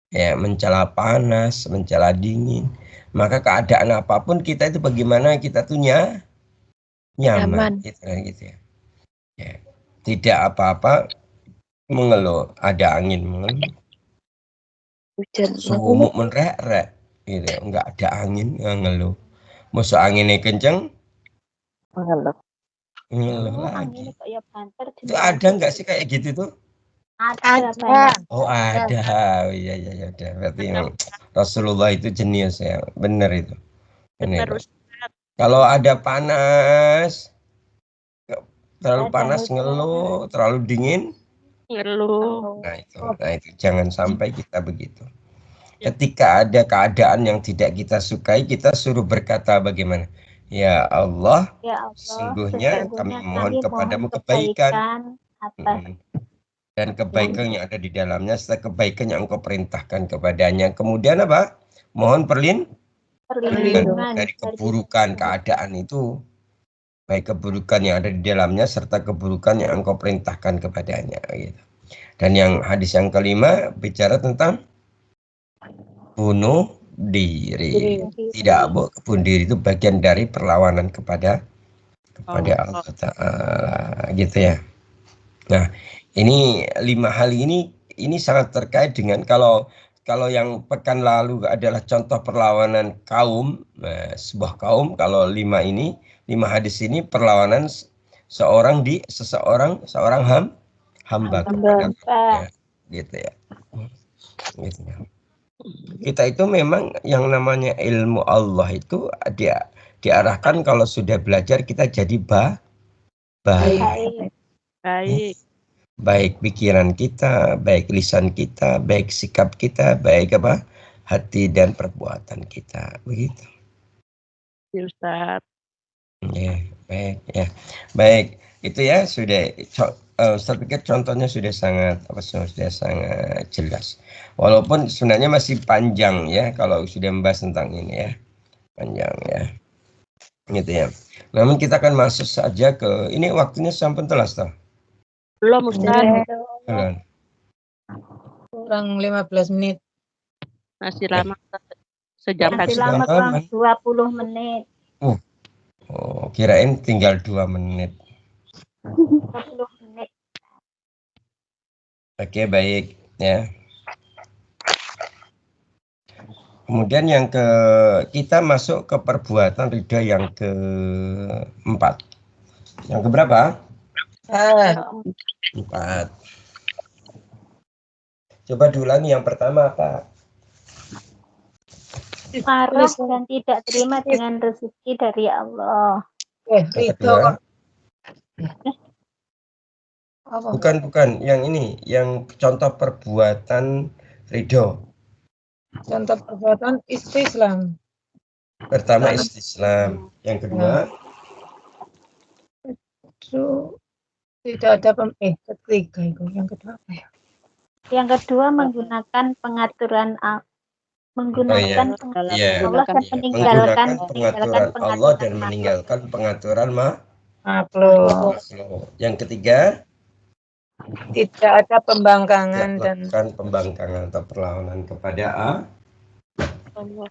ya, mencela panas, mencela dingin. Maka keadaan apapun kita itu bagaimana kita tuh nyaman. Gitu ya. Ya. Tidak apa-apa mengeluh, ada angin mengeluh, Hujan. sumuk menrek-rek, gitu ya. Enggak ada angin ngeluh. Musuh anginnya kenceng, ngeluh lagi. Itu ada nggak sih kayak gitu tuh? Ada. Oh ada, iya ada. Berarti Rasulullah itu jenius ya, benar itu. Kalau ada panas, terlalu panas ngeluh, terlalu dingin Ngeluh. Nah itu jangan sampai kita begitu. Ketika ada keadaan yang tidak kita sukai, kita suruh berkata bagaimana? Ya Allah, sesungguhnya kami mohon kepadamu kebaikan. dan kebaikan yang ada di dalamnya serta kebaikan yang engkau perintahkan kepadanya. Kemudian apa? Mohon Perlindungan dari keburukan keadaan itu, baik keburukan yang ada di dalamnya serta keburukan yang engkau perintahkan kepadanya gitu. Dan yang hadis yang kelima bicara tentang bunuh diri. Tidak, Bu, bunuh diri itu bagian dari perlawanan kepada Allah Ta'ala gitu ya. Nah, ini 5 hal ini sangat terkait dengan kalau yang pekan lalu adalah contoh perlawanan kaum, sebuah kaum, kalau 5 hadis ini perlawanan seorang hamba kepada Allah, gitu ya. Gitu ya. Kita itu memang yang namanya ilmu Allah itu diarahkan kalau sudah belajar kita jadi baik. Baik pikiran kita, baik lisan kita, baik sikap kita, baik hati dan perbuatan kita, begitu. Ustaz. Ya, baik ya. Baik, itu ya sudah. Saya pikir contohnya sudah sangat jelas. Walaupun sebenarnya masih panjang ya kalau sudah membahas tentang ini ya. Panjang ya. Gitu ya. Namun kita akan masuk saja ke ini, waktunya sampun telas toh. Belum Ustaz. Belum. Kurang 15 menit. Masih lama. Sejam Masih lagi. lama, kurang 20 menit. Oh, kirain tinggal 2 menit. 20 menit. Oke, baik ya. Kemudian kita masuk ke perbuatan ridha yang keempat. Yang keberapa? 4. Coba diulangi, yang pertama apa? Marah dan tidak terima dengan rezeki dari Allah. Yang kedua? Bukan, yang ini, yang contoh perbuatan ridho. Contoh perbuatan istislam. Pertama istislam. Yang kedua? Tidak ada ketiga itu. Yang kedua apa ya? Yang kedua menggunakan pengaturan Allah dan meninggalkan pengaturan Allah dan meninggalkan pengaturan makhluk. Yang ketiga, tidak ada pembangkangan dan pembangkangan atau perlawanan kepada Allah.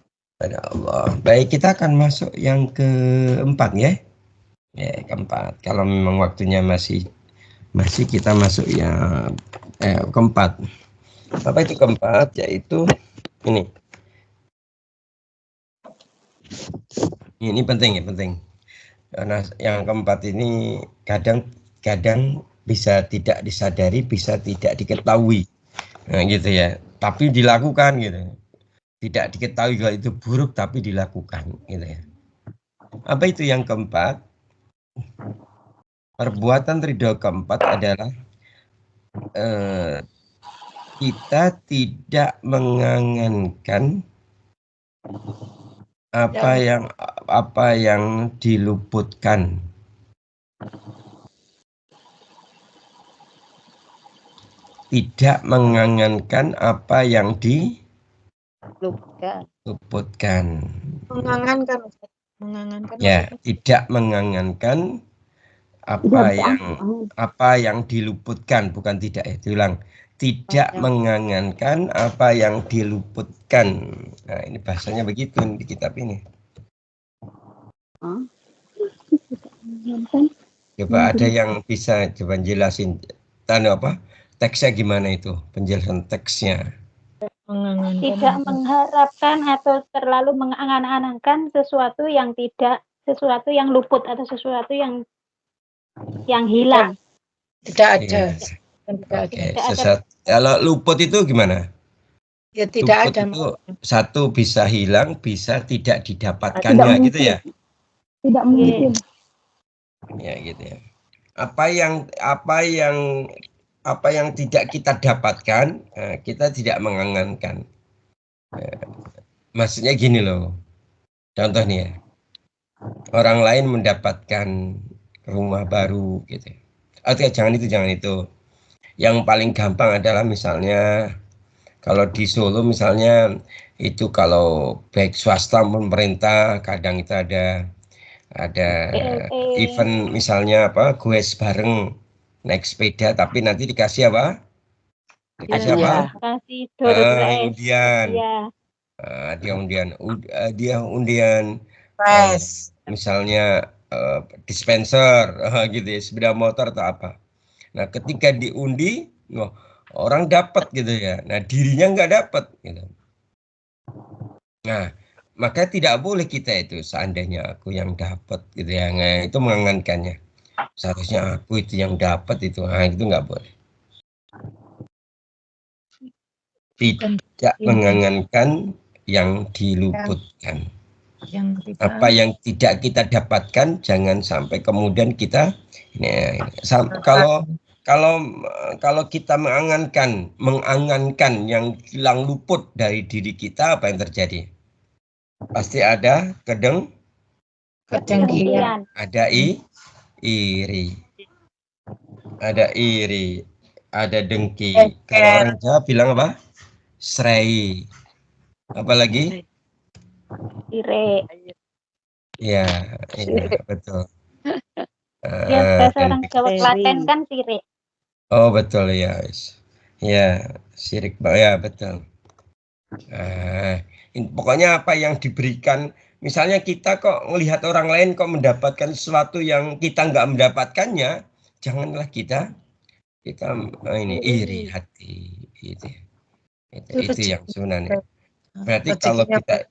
Baik, kita akan masuk yang keempat ya. Ya, keempat. Kalau memang waktunya masih kita masuk yang keempat. Apa itu keempat? Yaitu ini. Ini penting ya, penting. Karena yang keempat ini kadang bisa tidak disadari, bisa tidak diketahui. Nah, gitu ya. Tapi dilakukan gitu. Tidak diketahui kalau itu buruk tapi dilakukan gitu ya. Apa itu yang keempat? Perbuatan ridho keempat adalah kita tidak mengangankan apa yang diluputkan. Tidak mengangankan apa yang diluputkan. mengangankan. Ya, tidak mengangankan apa yang diluputkan, bukan tidak ya, diulang. Tidak mengangankan apa yang diluputkan. Nah, ini bahasanya begitu di kitab ini. Coba ada yang bisa coba jelasin teksnya gimana itu, penjelasan teksnya. Tidak mengharapkan atau terlalu mengangan-angankan sesuatu yang luput atau sesuatu yang hilang. Tidak ada. Kalau luput itu gimana? Ya tidak luput ada. Itu satu bisa hilang, bisa tidak didapatkannya gitu ya. Tidak mungkin. Ya gitu ya. Apa yang tidak kita dapatkan, kita tidak mengangankan. Maksudnya gini loh. Contoh nih ya. Orang lain mendapatkan rumah baru gitu. Jangan itu. Yang paling gampang adalah misalnya kalau di Solo misalnya itu kalau baik swasta maupun pemerintah kadang itu ada event misalnya apa goes bareng naik sepeda tapi nanti dikasih apa? Dikasih apa? Kasih door prize. Undian. Iya. Dia undian Prize. misalnya dispenser gitu ya, sepeda motor atau apa. Nah, ketika diundi, wah, orang dapat gitu ya. Nah, dirinya nggak dapat gitu. Nah, maka tidak boleh kita itu seandainya aku yang dapat gitu ya. Nah, itu mengangankannya. Seharusnya aku itu yang dapat itu. Nah, itu nggak boleh. Tidak mengangankan yang diluputkan. Apa yang tidak kita dapatkan jangan sampai kemudian kita kalau kita mengangankan yang hilang luput dari diri kita, apa yang terjadi? Pasti ada Kedengkian. ada iri, ada iri, ada dengki. Kalau orang Jawa bilang apa? Srei. Apalagi? Ire. Ya, iya, betul. Ya, bahasa orang Jawa Klaten kan sire. Oh, betul ya. Ya, sirik, ya betul. Pokoknya apa yang diberikan, misalnya kita kok melihat orang lain kok mendapatkan sesuatu yang kita nggak mendapatkannya, janganlah kita ini iri hati, itu yang sebenarnya. Berarti kalau kita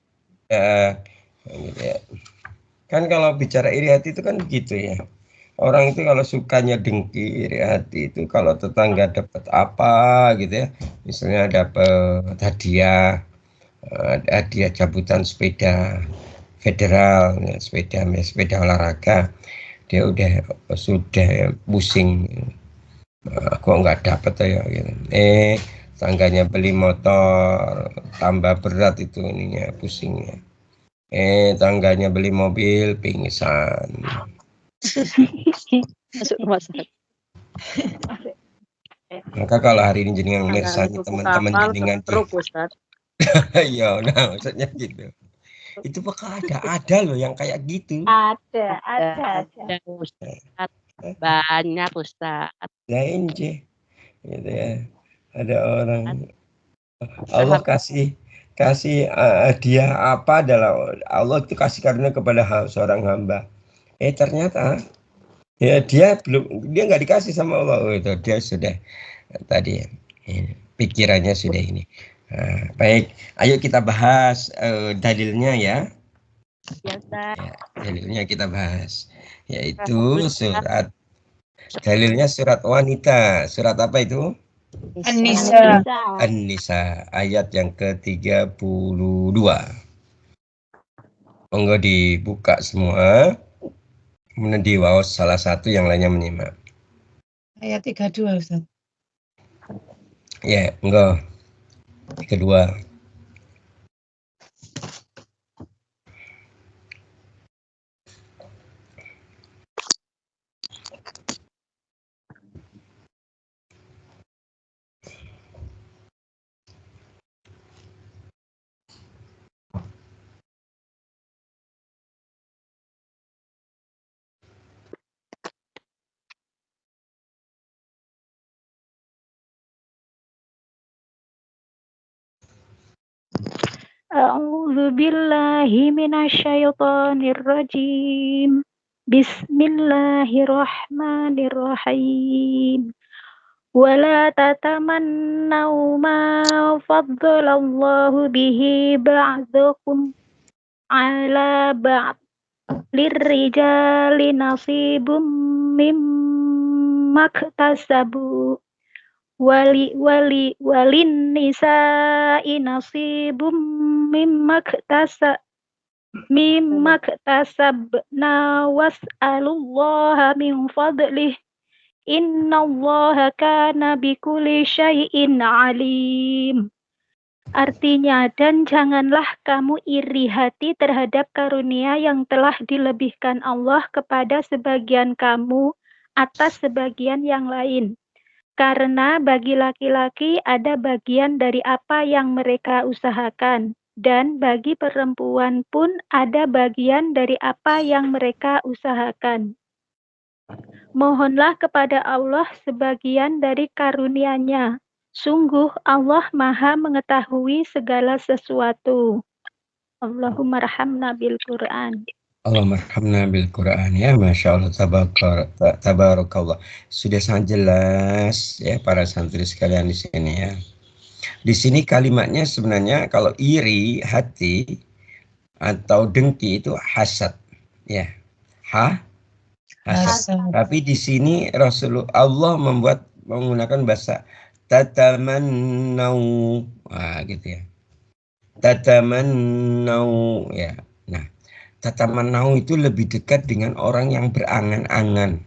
gitu ya. Kan kalau bicara iri hati itu kan begitu ya. Orang itu kalau sukanya dengki, iri hati itu kalau tetangga dapat apa gitu ya. Misalnya dapat hadiah cabutan sepeda federal, ya, sepeda olahraga. Dia sudah pusing. Kok nggak dapat ya gitu. Tangganya beli motor tambah berat itu ininya pusingnya. Tangganya beli mobil pingsan. Masuk rumah sakit. Maka kalau hari ini jenengan mirsani teman-teman jenengan iya, nah maksudnya gitu. Itu bakal ada loh yang kayak gitu. Ada. Ustaz. Banyak Ustaz. Lain gitu ya. Ada orang Allah kasih hadiah apa adalah Allah itu kasih karunia kepada seorang hamba. Ternyata ya dia nggak dikasih sama Allah. Itu dia sudah tadi pikirannya sudah ini. Baik, ayo kita bahas dalilnya ya. Dalilnya kita bahas, yaitu dalilnya surat wanita. Surat apa itu? An-Nisa ayat yang ke-32. Monggo dibuka semua. Kemudian di bawah salah satu yang lainnya menyimak. Ayat 32 Ustaz. Ya, enggak. Kedua. A'udzu billahi minasyaitonir rajim. Bismillahirrahmanirrahim. Wala tatamannaw ma faddalallahu bihi ba'dakum ala ba'd. Lirrijali nasibum mimma iktasabu walin nisa'i nasibum mimma iktasabna was'alullaha min fadlih innallaha kana bikulli syai'in alim. Artinya, dan janganlah kamu iri hati terhadap karunia yang telah dilebihkan Allah kepada sebagian kamu atas sebagian yang lain. Karena bagi laki-laki ada bagian dari apa yang mereka usahakan, dan bagi perempuan pun ada bagian dari apa yang mereka usahakan. Mohonlah kepada Allah sebagian dari karunia-Nya. Sungguh Allah Maha mengetahui segala sesuatu. Allahumma rahamna bil Quran. Allahumma bil Quran, ya, Masya Allah, tabarakallah. Sudah sangat jelas ya para santri sekalian di sini ya. Di sini kalimatnya sebenarnya kalau iri hati atau dengki itu hasad ya. Hasad. Tapi di sini Rasulullah Allah menggunakan bahasa tatamannau. Gitu ya. Tatamannau ya. Nah, tatamannau itu lebih dekat dengan orang yang berangan-angan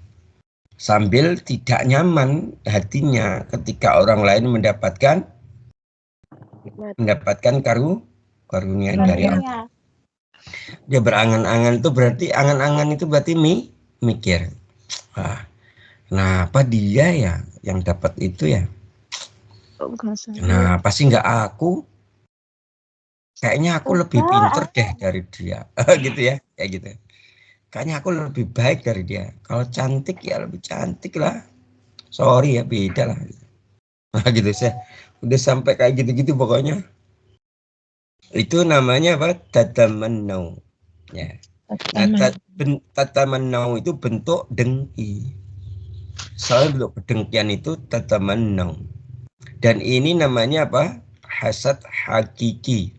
sambil tidak nyaman hatinya ketika orang lain mendapatkan karunia dari Allah. Dia berangan-angan itu berarti angan-angan itu berarti mikir. Kenapa dia ya yang dapat itu ya? Nah, pasti nggak aku. Kayaknya aku lebih pinter deh dari dia. Gitu ya, kayak gitu. Kayaknya aku lebih baik dari dia. Kalau cantik ya lebih cantik lah. Sorry ya, beda lah. Nah, gitu saya. Udah sampai kayak gitu-gitu pokoknya. Itu namanya apa? Tatamannau. Ya. Tatamannau itu bentuk dengki. Soal bentuk kedengkian itu tatamannau. Dan ini namanya apa? Hasad hakiki.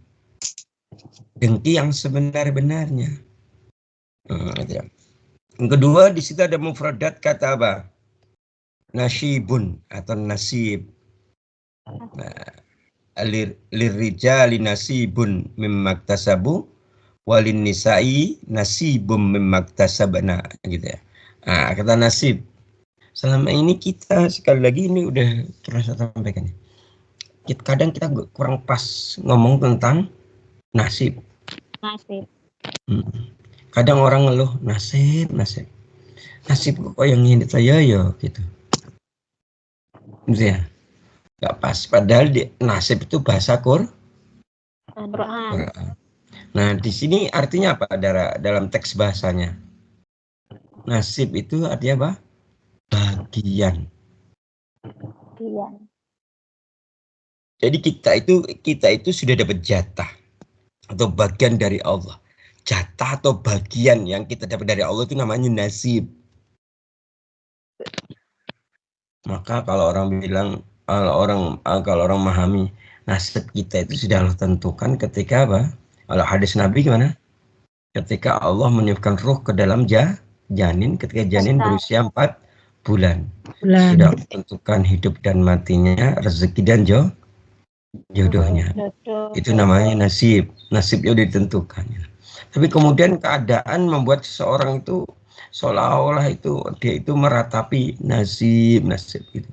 Dengki yang sebenar-benarnya. Yang kedua, di situ ada mufradat kata apa? Nasibun atau nasib. Lirijali nasibun mimmaktasabu walin nisa'i nasibum mimmaktasabna, gitu ya. Nah, kata nasib. Selama ini kita sekali lagi ini udah pernah saya sampaikan. Kadang kita kurang pas ngomong tentang nasib. Kadang orang ngeluh nasib kok yang ini saya ya gitu ya, nggak pas. Padahal nasib itu bahasa Quran. Nah, di sini artinya apa dalam teks bahasanya? Nasib itu artinya apa? Bagian. Jadi kita itu sudah dapat jatah atau bagian dari Allah. Jatah atau bagian yang kita dapat dari Allah itu namanya nasib. Maka kalau orang bilang, kalau orang memahami nasib kita itu sudah Allah tentukan ketika apa? Kalau hadis Nabi gimana? Ketika Allah meniupkan ruh ke dalam janin, ketika janin berusia 4 bulan. Sudah tentukan hidup dan matinya, rezeki dan jodohnya. Itu namanya nasib. Nasibnya udah ditentukan. Tapi kemudian keadaan membuat seseorang itu seolah-olah itu dia itu meratapi nasib gitu.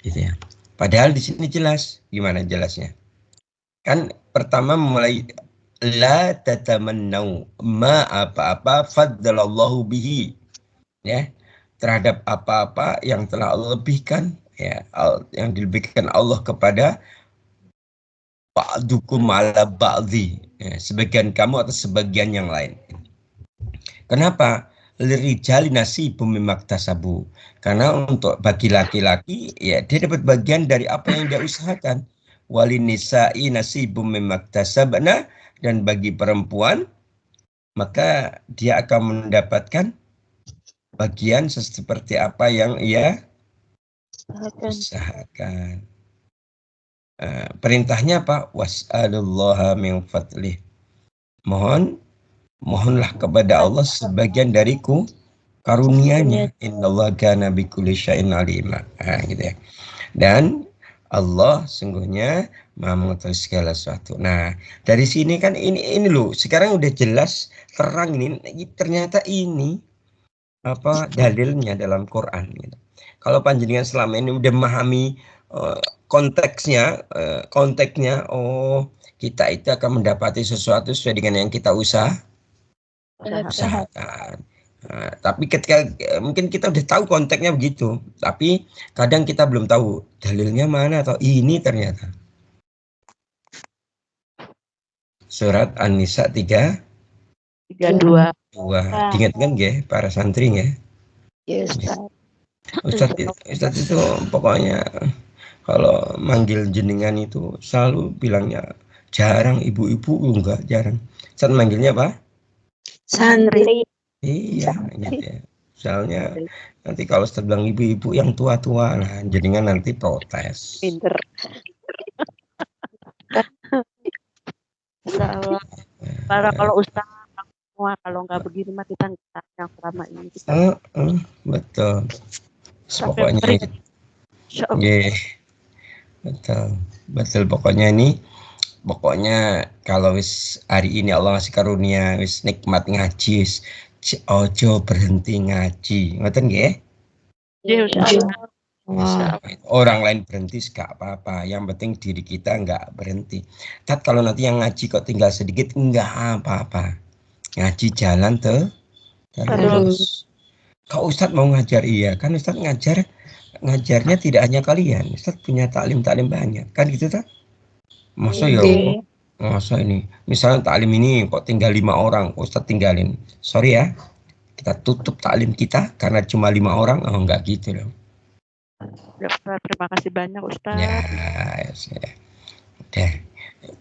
Gitu ya. Padahal di sini jelas. Gimana jelasnya? Kan pertama mulai la tatamannau ma apa-apa faddalallahu bihi. Ya. Terhadap apa-apa yang telah Allah lebihkan, ya, yang dilebihkan Allah kepada ba'dukum ala ba'dhi, ya, sebagian kamu atau sebagian yang lain. Kenapa? Lirijali nasibum mimmaktasabu. Karena untuk bagi laki-laki ya dia dapat bagian dari apa yang dia usahakan. Walin nisa'i nasibum mimmaktasabna, dan bagi perempuan maka dia akan mendapatkan bagian seperti apa yang ia usahakan. Perintahnya apa? Was'alullaha min fadlih. Mohonlah kepada Allah sebagian dariku karunia-Nya. Innallaha kana bikulli syai'in alima. Gitu ya. Dan Allah sungguhnya Maha mengetahui segala sesuatu. Nah, dari sini kan ini loh, sekarang udah jelas terang ini ternyata ini apa dalilnya dalam Quran gitu. Kalau panjenengan selama ini udah memahami konteksnya, oh kita itu akan mendapati sesuatu sesuai dengan yang kita usahakan. Nah, tapi ketika mungkin kita udah tahu konteksnya begitu, tapi kadang kita belum tahu dalilnya mana atau ini ternyata. Surat An-Nisa 32. Diingatkan nggih para santri nggih. Yes. Ustadz itu pokoknya kalau manggil jenengan itu selalu bilangnya jarang ibu-ibu, enggak jarang. Ustadz manggilnya apa? Santri. Iya, gitu ya. Soalnya nanti kalau Ustadz bilang ibu-ibu yang tua-tua, nah jenengan nanti protes. Pinter. Salah. Para kalau Ustaz semua kalau nggak begini mah kita nggak yang selama ini kita. Betul. Pokoknya betul pokoknya kalau wis hari ini Allah ngasih karunia wis nikmat ngaji, ojo berhenti ngaji, ngoten nggih? Orang lain berhenti gak apa-apa, yang penting diri kita nggak berhenti. Tapi kalau nanti yang ngaji kok tinggal sedikit, nggak apa-apa, ngaji jalan terus. Kau Ustadz mau ngajar, iya kan Ustadz ngajarnya tidak hanya kalian, Ustadz punya taklim banyak kan gitu tak? Masa ini misalnya taklim ini kok tinggal 5 orang, Ustadz tinggalin, sorry ya, kita tutup taklim kita karena cuma 5 orang, enggak gitu loh. Terima kasih banyak Ustadz. Ya. Udah.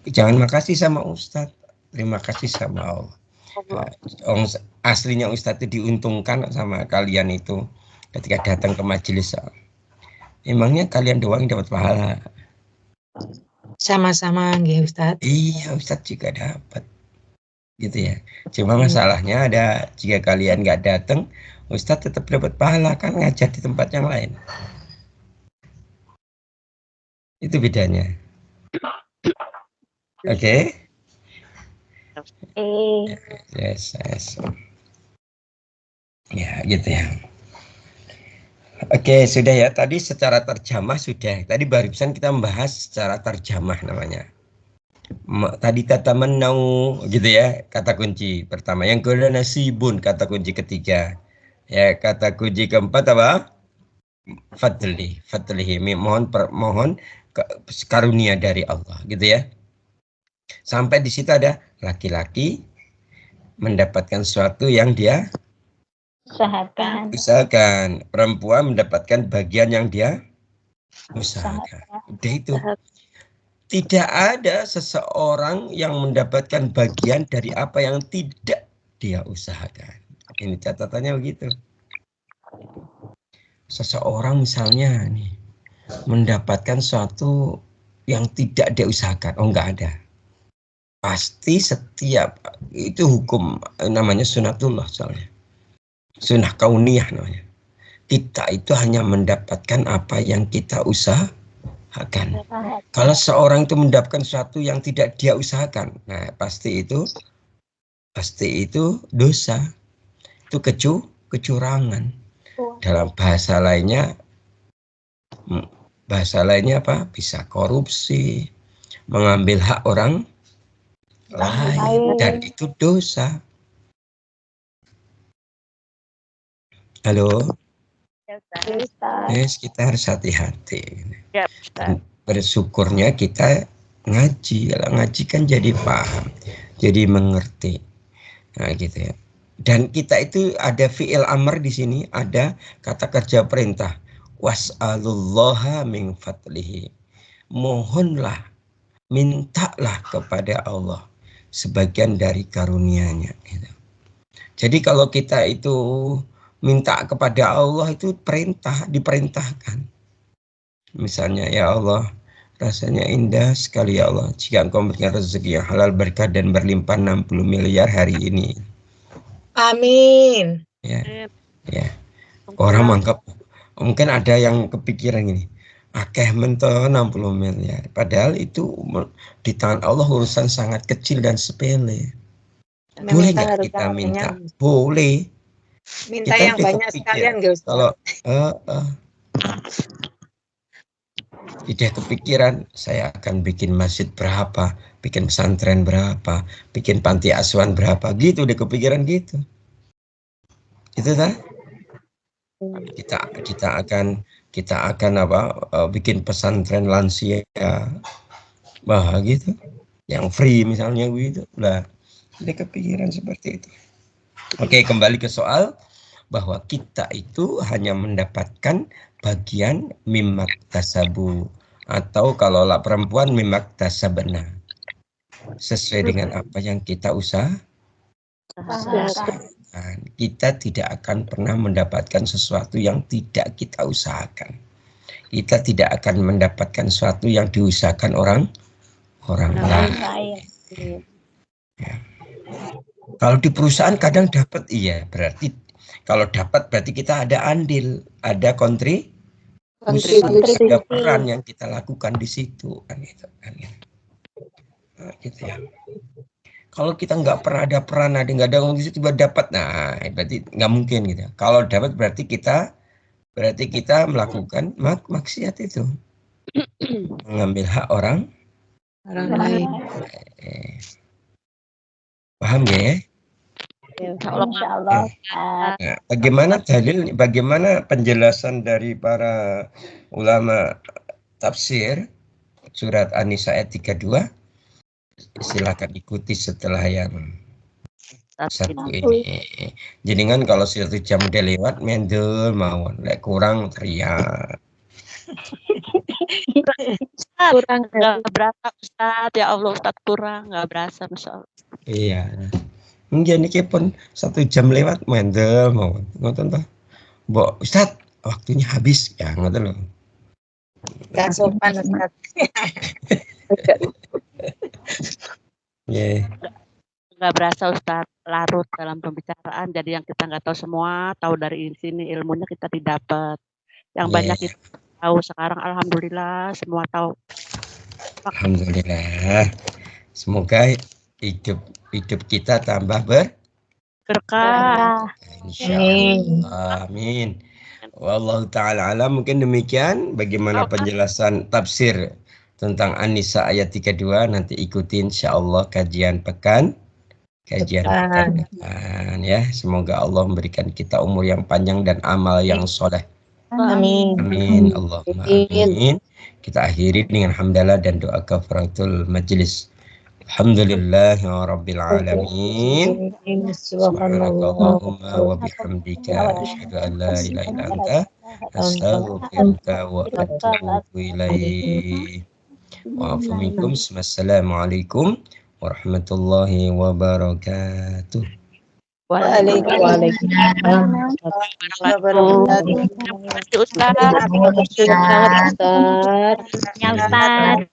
Jangan makasih sama Ustadz, terima kasih sama Allah. Aslinya Ustadz itu diuntungkan sama kalian itu ketika datang ke majelis. Emangnya kalian doang yang dapat pahala? Sama-sama nggih Ustadz. Iya, Ustadz juga dapat. Gitu ya. Cuma masalahnya ada jika kalian nggak datang, Ustadz tetap dapat pahala kan ngajar di tempat yang lain. Itu bedanya. Oke? Yes. Ya, gitu ya. Oke, sudah ya. Tadi secara terjemah sudah. Tadi barusan kita membahas secara terjemah namanya. Tadi kata menau gitu ya, kata kunci pertama. Yang kedua nasibun, kata kunci ketiga. Ya, kata kunci keempat apa? Fadlihi, mohon karunia dari Allah, gitu ya. Sampai di situ ada laki-laki mendapatkan sesuatu yang dia usahakan, perempuan mendapatkan bagian yang dia usahakan. Udah itu. Tidak ada seseorang yang mendapatkan bagian dari apa yang tidak dia usahakan. Ini catatannya begitu. Seseorang misalnya nih mendapatkan sesuatu yang tidak dia usahakan, enggak ada. Pasti setiap itu hukum namanya sunatullah soalnya. Sunnah kauniyah namanya. Kita itu hanya mendapatkan apa yang kita usahakan. Kalau seorang itu mendapatkan sesuatu yang tidak dia usahakan, nah pasti itu dosa. Itu kecurangan. Dalam bahasa lainnya apa? Bisa korupsi, mengambil hak orang lain, dan itu dosa. Halo? Yes, kita harus hati-hati. Bersyukurnya kita ngaji. Kalau ngaji kan jadi paham, jadi mengerti. Nah gitu ya. Dan kita itu ada fi'il amr di sini, ada kata kerja perintah. Was'alullaha min fadlihi. Mohonlah, mintalah kepada Allah sebagian dari karunia-Nya. Gitu. Jadi kalau kita itu minta kepada Allah itu perintah, diperintahkan. Misalnya, ya Allah, rasanya indah sekali ya Allah jika Engkau memberikan rezeki yang halal, berkah dan berlimpah 60 miliar hari ini. Amin. Ya. Orang menganggap mungkin ada yang kepikiran gini, akeh mento 60 miliar. Padahal itu di tangan Allah urusan sangat kecil dan sepele. Boleh nggak kita minta? Boleh. Minta kita yang banyak sekalian gak Ustaz? Kalau tidak kepikiran, saya akan bikin masjid berapa, bikin pesantren berapa, bikin panti asuhan berapa, gitu udah kepikiran gitu. Itu kan? Kita akan bikin pesantren lansia, gitu, yang free misalnya gitu. Lah, ini kepikiran seperti itu. Oke, kembali ke soal bahwa kita itu hanya mendapatkan bagian mimak tasabu, atau kalau lah perempuan mimak tasabna, sesuai dengan apa yang kita usahakan. Kita tidak akan pernah mendapatkan sesuatu yang tidak kita usahakan. Kita tidak akan mendapatkan sesuatu yang diusahakan orang lain. Ya. Kalau di perusahaan kadang dapat, iya, berarti kalau dapat berarti kita ada andil, ada kontribusi, ada peran yang kita lakukan di situ, kan gitu kan. Nah, gitu ya. Kalau kita nggak pernah ada peran, nggak ada kondisi tiba dapat, nah berarti nggak mungkin gitu. Kalau dapat berarti kita melakukan maksiat itu, mengambil hak orang lain. Paham gak ya? Insyaallah. Nah, bagaimana penjelasan dari para ulama tafsir surat An-Nisa ayat 32? Silakan ikuti setelah yang satu ini. Jadi kan kalau 1 jam udah lewat, mendel mawon, lek kurang teriak. Kurang nggak berasa Ustaz, ya Allah Ustaz, kurang nggak berasa, Masya Allah. Iya. Mungkin ini pun 1 jam lewat, mendel mawon. Ngoten toh. Mbok Ustaz, waktunya habis ya, ngoten lho. Gak sopan Ustaz. Yeah. Nggak berasa Ustaz, larut dalam pembicaraan, jadi yang kita nggak tahu semua, tahu dari sini ilmunya kita didapat. Yang banyak kita tahu sekarang, alhamdulillah semua tahu. Alhamdulillah. Semoga hidup kita tambah berkah. Insyaallah. Amin. Wallahu taala alam. Mungkin demikian bagaimana penjelasan tafsir tentang An-Nisa ayat 32. Nanti ikuti insyaallah kajian pekan depan ya. Semoga Allah memberikan kita umur yang panjang dan amal yang soleh. Amin. Amin. Allahumma amin. Kita akhiri dengan hamdalah dan doa kafaratul majlis. Alhamdulillahi rabbil alamin. Subhanakallahumma wa bihamdika asyhadu an la ilaha illa anta astaghfiruka wa atubu ilaik. Wa afu minkum. Assalamualaikum warahmatullahi wabarakatuh. Waalaikumsalam warahmatullahi wabarakatuh. Ustaz. Ya, Ustaz.